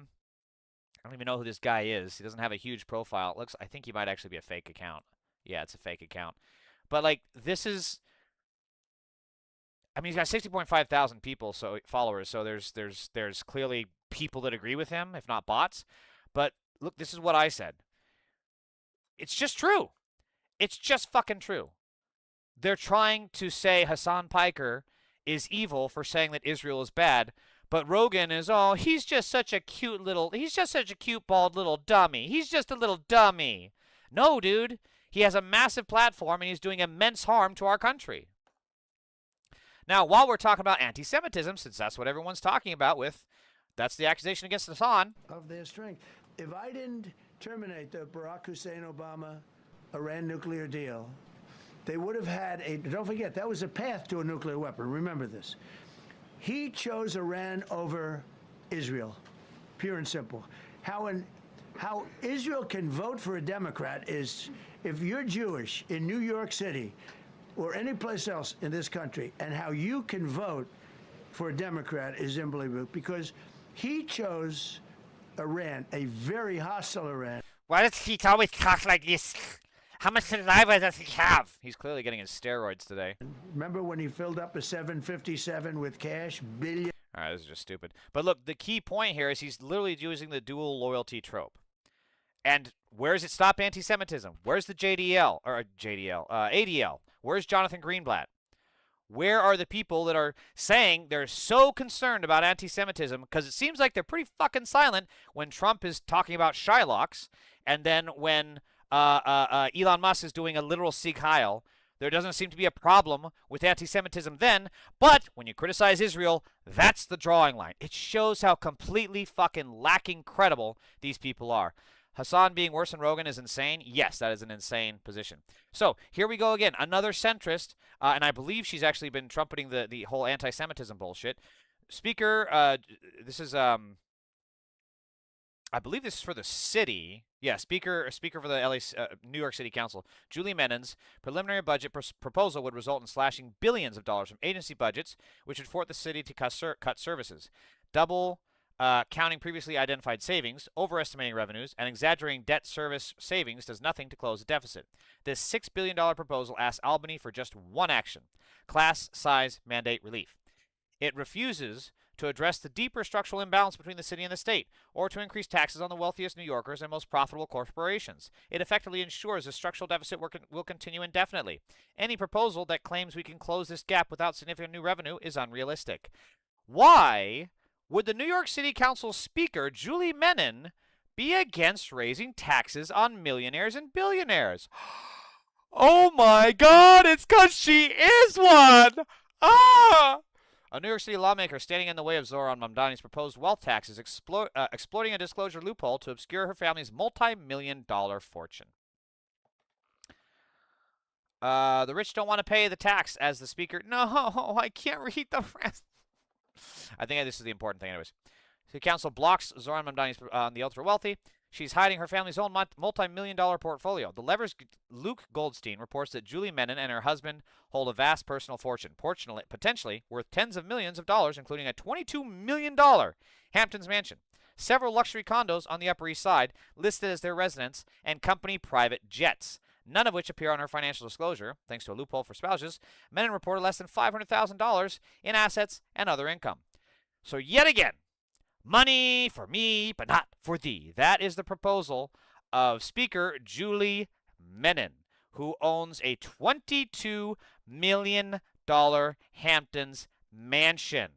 don't even know who this guy is. He doesn't have a huge profile. I think he might actually be a fake account. Yeah, it's a fake account. But like, this is, I mean, he's got 60.5 thousand followers. So there's clearly people that agree with him, if not bots. But look, this is what I said. It's just true. It's just fucking true. They're trying to say Hassan Piker is evil for saying that Israel is bad, but Rogan is, oh, he's just such a cute bald little dummy. He's just a little dummy. No, dude. He has a massive platform and he's doing immense harm to our country. Now, while we're talking about anti-Semitism, since that's what everyone's talking about that's the accusation against Hassan. Of their strength. If I didn't terminate the Barack Hussein Obama Iran nuclear deal, they would have had don't forget, that was a path to a nuclear weapon. Remember this. He chose Iran over Israel, pure and simple. How Israel can vote for a Democrat is, if you're Jewish in New York City or any place else in this country, and how you can vote for a Democrat is unbelievable, because he chose Iran, a very hostile Iran. Why does he always talk like this? How much saliva does he have? He's clearly getting his steroids today. Remember when he filled up a 757 with cash? Billion. All right, this is just stupid. But look, the key point here is he's literally using the dual loyalty trope. And where does it stop anti-Semitism? Where's the ADL? Where's Jonathan Greenblatt? Where are the people that are saying they're so concerned about anti-Semitism? Because it seems like they're pretty fucking silent when Trump is talking about Shylocks, and then when Elon Musk is doing a literal Sieg Heil. There doesn't seem to be a problem with anti-Semitism then, but when you criticize Israel, that's the drawing line. It shows how completely fucking lacking credible these people are. Hassan being worse than Rogan is insane? Yes, that is an insane position. So, here we go again. Another centrist, and I believe she's actually been trumpeting the whole anti-Semitism bullshit. Speaker, this is, I believe this is for the city. Yeah, Speaker for the New York City Council. Julie Menon's preliminary budget proposal would result in slashing billions of dollars from agency budgets, which would force the city to cut services. Double counting previously identified savings, overestimating revenues, and exaggerating debt service savings does nothing to close the deficit. This $6 billion proposal asks Albany for just one action: class size mandate relief. It refuses to address the deeper structural imbalance between the city and the state, or to increase taxes on the wealthiest New Yorkers and most profitable corporations. It effectively ensures the structural deficit will continue indefinitely. Any proposal that claims we can close this gap without significant new revenue is unrealistic. Why would the New York City Council Speaker, Julie Menon, be against raising taxes on millionaires and billionaires? Oh my God, it's because she is one! Ah! A New York City lawmaker standing in the way of Zohran Mamdani's proposed wealth tax is exploiting a disclosure loophole to obscure her family's multi-million-dollar fortune. The rich don't want to pay the tax, as the speaker... No, I can't read the rest. I think this is the important thing anyways. The council blocks Zohran Mamdani's on the ultra-wealthy. She's hiding her family's own multi-million-dollar portfolio. The Lever's Luke Goldstein reports that Julie Menon and her husband hold a vast personal fortune, potentially worth tens of millions of dollars, including a $22 million Hamptons mansion, several luxury condos on the Upper East Side listed as their residence, and company private jets, none of which appear on her financial disclosure. Thanks to a loophole for spouses, Menon reported less than $500,000 in assets and other income. So yet again, money for me, but not for thee. That is the proposal of Speaker Julie Menon, who owns a $22 million Hamptons mansion.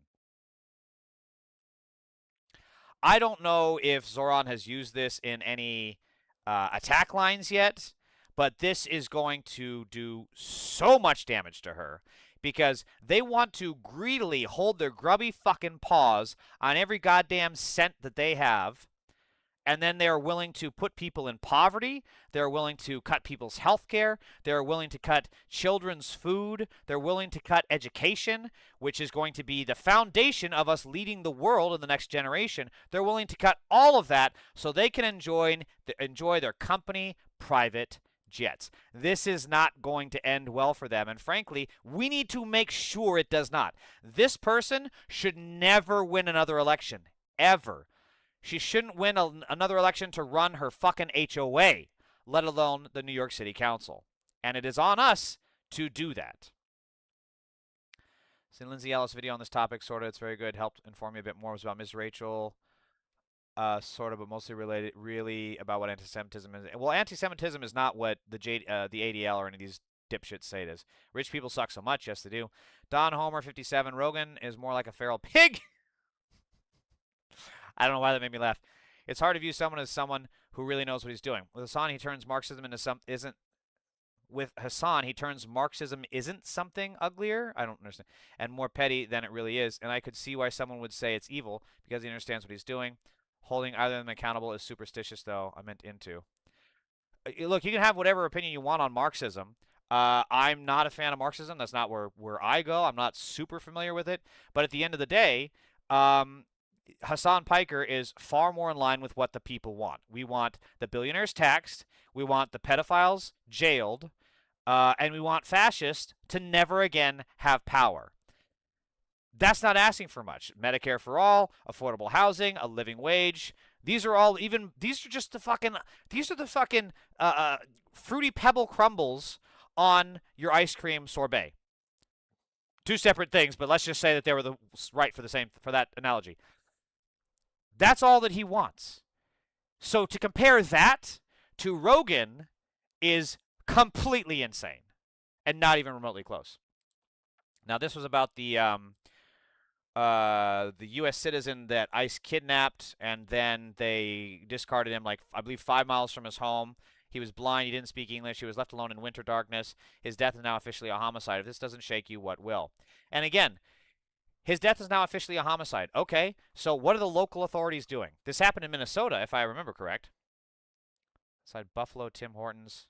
I don't know if Zohran has used this in any attack lines yet, but this is going to do so much damage to her, because they want to greedily hold their grubby fucking paws on every goddamn cent that they have. And then they are willing to put people in poverty. They're willing to cut people's health care. They're willing to cut children's food. They're willing to cut education, which is going to be the foundation of us leading the world in the next generation. They're willing to cut all of that so they can enjoy their company private jets. This is not going to end well for them. And frankly, we need to make sure it does not. This person should never win another election, ever. She shouldn't win another election to run her fucking HOA, let alone the New York City Council. And it is on us to do that. Seen Lindsay Ellis' video on this topic, sort of. It's very good. Helped inform me a bit more. It was about Miss Rachel, sort of, but mostly related, really, about what anti-Semitism is. Well, anti-Semitism is not what the ADL or any of these dipshits say it is. Rich people suck so much. Yes, they do. Don Homer, 57. Rogan is more like a feral pig. I don't know why that made me laugh. It's hard to view someone as someone who really knows what he's doing. With Hassan, he turns Marxism into something uglier. I don't understand. And more petty than it really is. And I could see why someone would say it's evil because he understands what he's doing. Holding either of them accountable is superstitious, though. I meant into. Look, you can have whatever opinion you want on Marxism. I'm not a fan of Marxism. That's not where I go. I'm not super familiar with it. But at the end of the day, Hassan Piker is far more in line with what the people want. We want the billionaires taxed, we want the pedophiles jailed, and we want fascists to never again have power. That's not asking for much. Medicare for all, affordable housing, a living wage. These are the fucking fruity pebble crumbles on your ice cream sorbet. Two separate things, but let's just say that they were for that analogy. That's all that he wants. So to compare that to Rogan is completely insane and not even remotely close. Now, this was about the U.S. citizen that ICE kidnapped, and then they discarded him, like, I believe 5 miles from his home. He was blind. He didn't speak English. He was left alone in winter darkness. His death is now officially a homicide. If this doesn't shake you, what will? And again, his death is now officially a homicide. Okay, so what are the local authorities doing? This happened in Minnesota, if I remember correct. Outside Buffalo, Tim Hortons.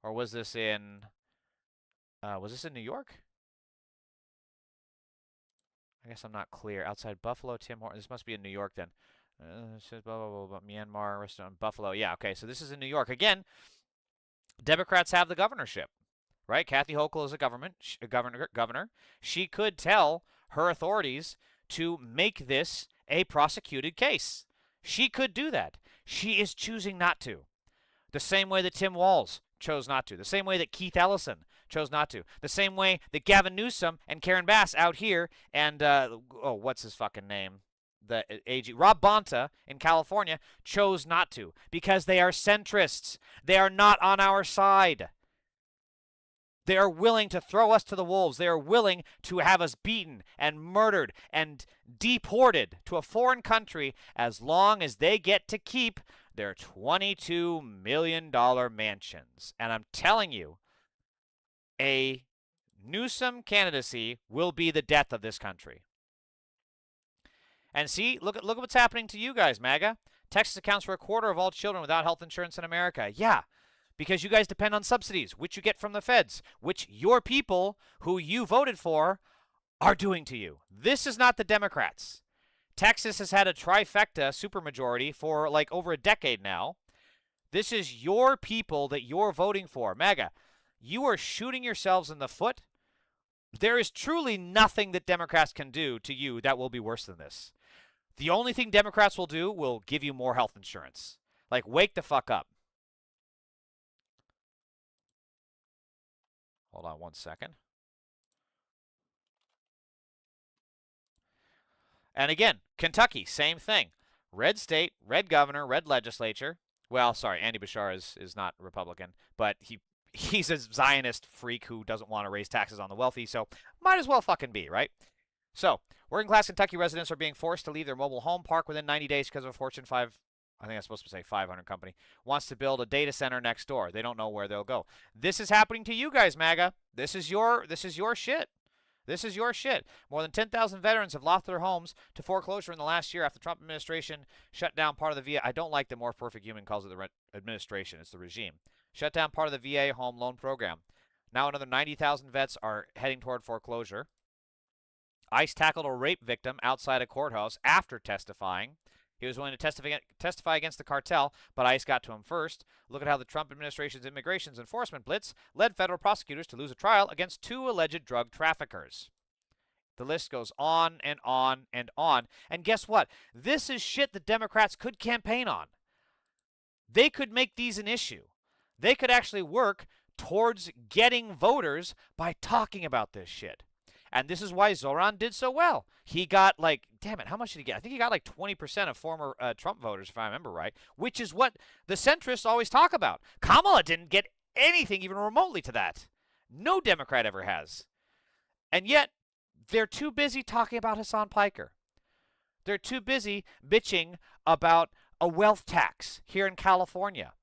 Or was this in New York? I guess I'm not clear. Outside Buffalo, Tim Hortons. This must be in New York then. Blah, blah, blah, blah, Myanmar, restaurant, Buffalo. Yeah, okay, so this is in New York. Again, Democrats have the governorship, right? Kathy Hochul is a governor. She could tell her authorities to make this a prosecuted case. She could do that. She is choosing not to. The same way that Tim Walz chose not to. The same way that Keith Ellison chose not to. The same way that Gavin Newsom and Karen Bass out here and, what's his fucking name? The AG, Rob Bonta in California chose not to because they are centrists. They are not on our side. They are willing to throw us to the wolves. They are willing to have us beaten and murdered and deported to a foreign country as long as they get to keep their $22 million mansions. And I'm telling you, a Newsom candidacy will be the death of this country. And see, look at what's happening to you guys, MAGA. Texas accounts for a quarter of all children without health insurance in America. Yeah. Because you guys depend on subsidies, which you get from the feds, which your people who you voted for are doing to you. This is not the Democrats. Texas has had a trifecta supermajority for like over a decade now. This is your people that you're voting for. MAGA, you are shooting yourselves in the foot. There is truly nothing that Democrats can do to you that will be worse than this. The only thing Democrats will do will give you more health insurance. Like, wake the fuck up. Hold on one second. And again, Kentucky, same thing. Red state, red governor, red legislature. Well, sorry, Andy Bashar is not Republican, but he's a Zionist freak who doesn't want to raise taxes on the wealthy, so might as well fucking be, right? So, working class Kentucky residents are being forced to leave their mobile home park within 90 days because of a Fortune 5, I think I'm supposed to say 500 company, wants to build a data center next door. They don't know where they'll go. This is happening to you guys, MAGA. This is your shit. This is your shit. More than 10,000 veterans have lost their homes to foreclosure in the last year after the Trump administration shut down part of the VA. I don't like that More Perfect Human calls it the administration. It's the regime. Shut down part of the VA home loan program. Now another 90,000 vets are heading toward foreclosure. ICE tackled a rape victim outside a courthouse after testifying. He was willing to testify against the cartel, but ICE got to him first. Look at how the Trump administration's immigration enforcement blitz led federal prosecutors to lose a trial against 2 alleged drug traffickers. The list goes on and on and on. And guess what? This is shit the Democrats could campaign on. They could make these an issue. They could actually work towards getting voters by talking about this shit. And this is why Zoran did so well. He got like, damn it, how much did he get? I think he got like 20% of former Trump voters, if I remember right, which is what the centrists always talk about. Kamala didn't get anything even remotely to that. No Democrat ever has. And yet, they're too busy talking about Hassan Piker. They're too busy bitching about a wealth tax here in California.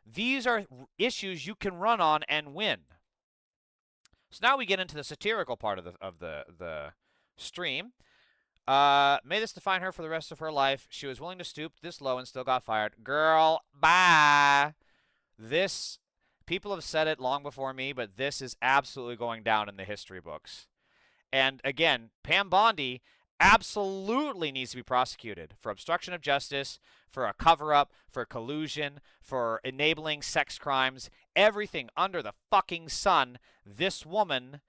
These are issues you can run on and win. So now we get into the satirical part of the stream. May this define her for the rest of her life. She was willing to stoop this low and still got fired. Girl, bye. This, people have said it long before me, but this is absolutely going down in the history books. And again, Pam Bondi absolutely needs to be prosecuted for obstruction of justice, for a cover-up, for collusion, for enabling sex crimes, everything under the fucking sun this woman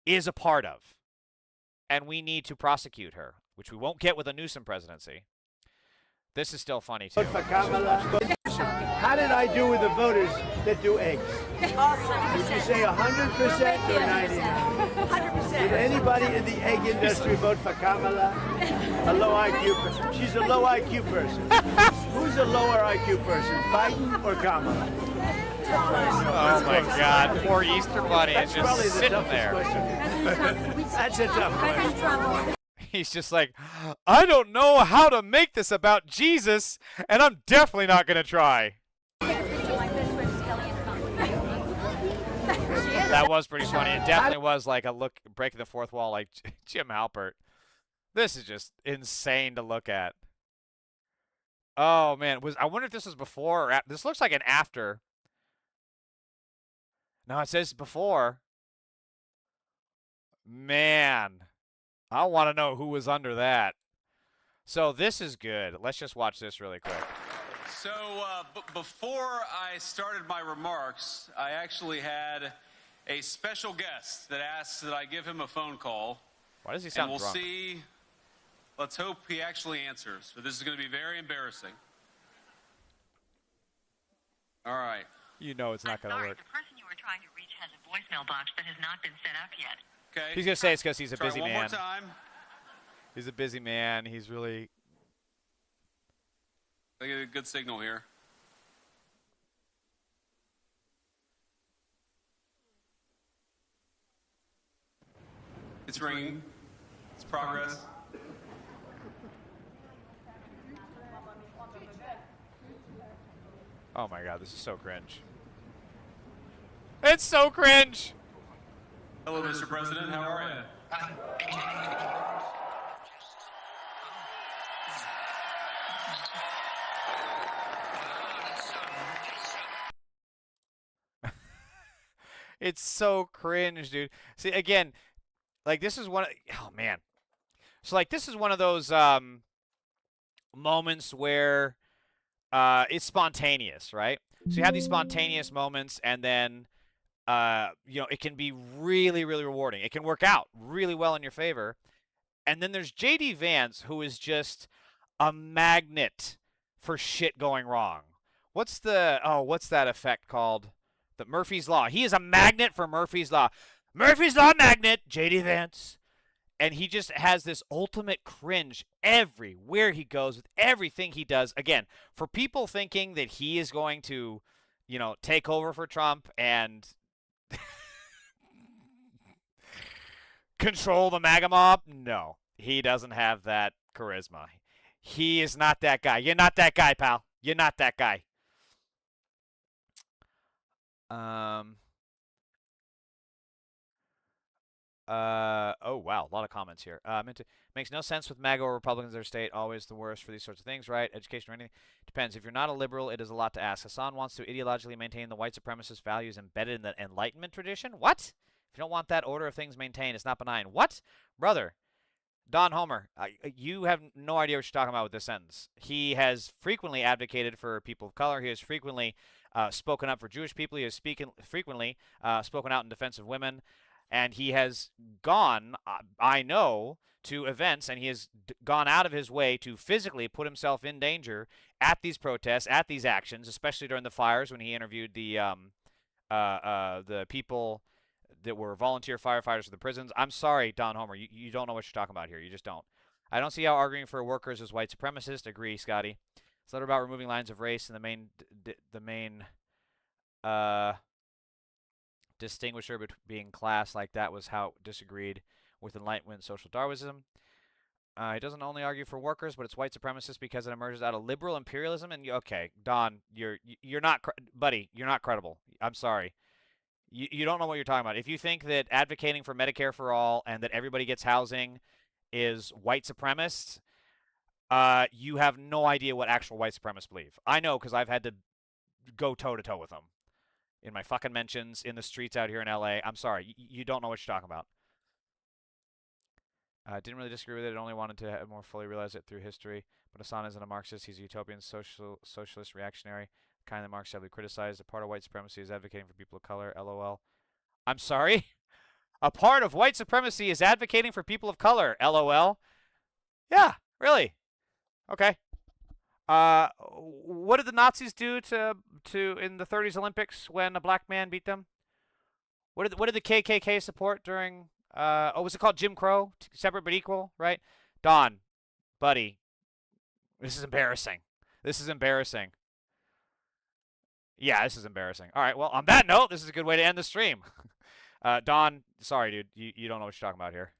is a part of. And we need to prosecute her, which we won't get with a Newsom presidency. This is still funny, too. For Kamala. How did I do with the voters that do eggs? Awesome. Would you say 100% or 99%? 100%. Did anybody in the egg industry vote for Kamala? A low IQ person. She's a low IQ person. Who's a lower IQ person, Biden or Kamala? Oh my God, poor Easter Bunny is That's probably just the sitting toughest there. question. That's a tough question. He's just like, I don't know how to make this about Jesus, and I'm definitely not going to try. That was pretty funny. It definitely was like a look, breaking the fourth wall like Jim Halpert. This is just insane to look at. Oh, man. I wonder if this was before or after. This looks like an after. No, it says before. Man. I want to know who was under that. So this is good. Let's just watch this really quick. So before I started my remarks, I actually had a special guest that asked that I give him a phone call. Why does he sound drunk? And we'll drunk? see. Let's hope he actually answers. But this is going to be very embarrassing. All right. You know it's not going to work. The person you were trying to reach has a voicemail box that has not been set up yet. Okay. He's going to say it's because he's a Try busy one man. more time. He's a busy man. He's really... I get a good signal here. It's ringing. It's progress. Oh my God, this is so cringe. It's so cringe! Hello, Mr. President. How are you? It's so cringe, dude. See, again, like this is one of, oh man. So like this is one of those moments where it's spontaneous, right? So you have these spontaneous moments and then it can be really, really rewarding. It can work out really well in your favor. And then there's JD Vance, who is just a magnet for shit going wrong. What's that effect called? The Murphy's Law. He is a magnet for Murphy's Law. Murphy's Law magnet, JD Vance. And he just has this ultimate cringe everywhere he goes with everything he does. Again, for people thinking that he is going to, take over for Trump and control the MAGA mob, no. He doesn't have that charisma. He is not that guy. You're not that guy, pal. You're not that guy. Oh wow, a lot of comments here. Makes no sense with MAGA or Republicans in their state. Always the worst for these sorts of things, right? Education or anything. Depends. If you're not a liberal, it is a lot to ask. Hassan wants to ideologically maintain the white supremacist values embedded in the Enlightenment tradition. What? If you don't want that order of things maintained, it's not benign. What, brother? Don Homer, you have no idea what you're talking about with this sentence. He has frequently advocated for people of color. He has frequently spoken up for Jewish people. He has frequently spoken out in defense of women. And he has gone, I know, to events, and he has gone out of his way to physically put himself in danger at these protests, at these actions, especially during the fires when he interviewed the people that were volunteer firefighters for the prisons. I'm sorry, Don Homer, you don't know what you're talking about here. You just don't. I don't see how arguing for workers is white supremacist. Agree, Scotty. It's not about removing lines of race and the main distinguisher between being class like that was how it disagreed with Enlightenment social Darwinism. He doesn't only argue for workers, but it's white supremacist because it emerges out of liberal imperialism. And okay, Don, you're not, buddy, you're not credible. I'm sorry. You don't know what you're talking about. If you think that advocating for Medicare for all and that everybody gets housing is white supremacist, you have no idea what actual white supremacists believe. I know because I've had to go toe-to-toe with them in my fucking mentions in the streets out here in LA. I'm sorry. You don't know what you're talking about. Didn't really disagree with it. I only wanted to more fully realize it through history. But Hassan isn't a Marxist. He's a utopian socialist reactionary. Kind of Marx heavily criticized. A part of white supremacy is advocating for people of color. LOL. I'm sorry? A part of white supremacy is advocating for people of color. LOL. Yeah, really. Okay. What did the Nazis do to in the 30s Olympics when a black man beat them? What did the KKK support during was it called Jim Crow? Separate but equal, right? Don, buddy, this is embarrassing. This is embarrassing. Yeah, this is embarrassing. All right, well, on that note, this is a good way to end the stream. Don, sorry, dude. You don't know what you're talking about here.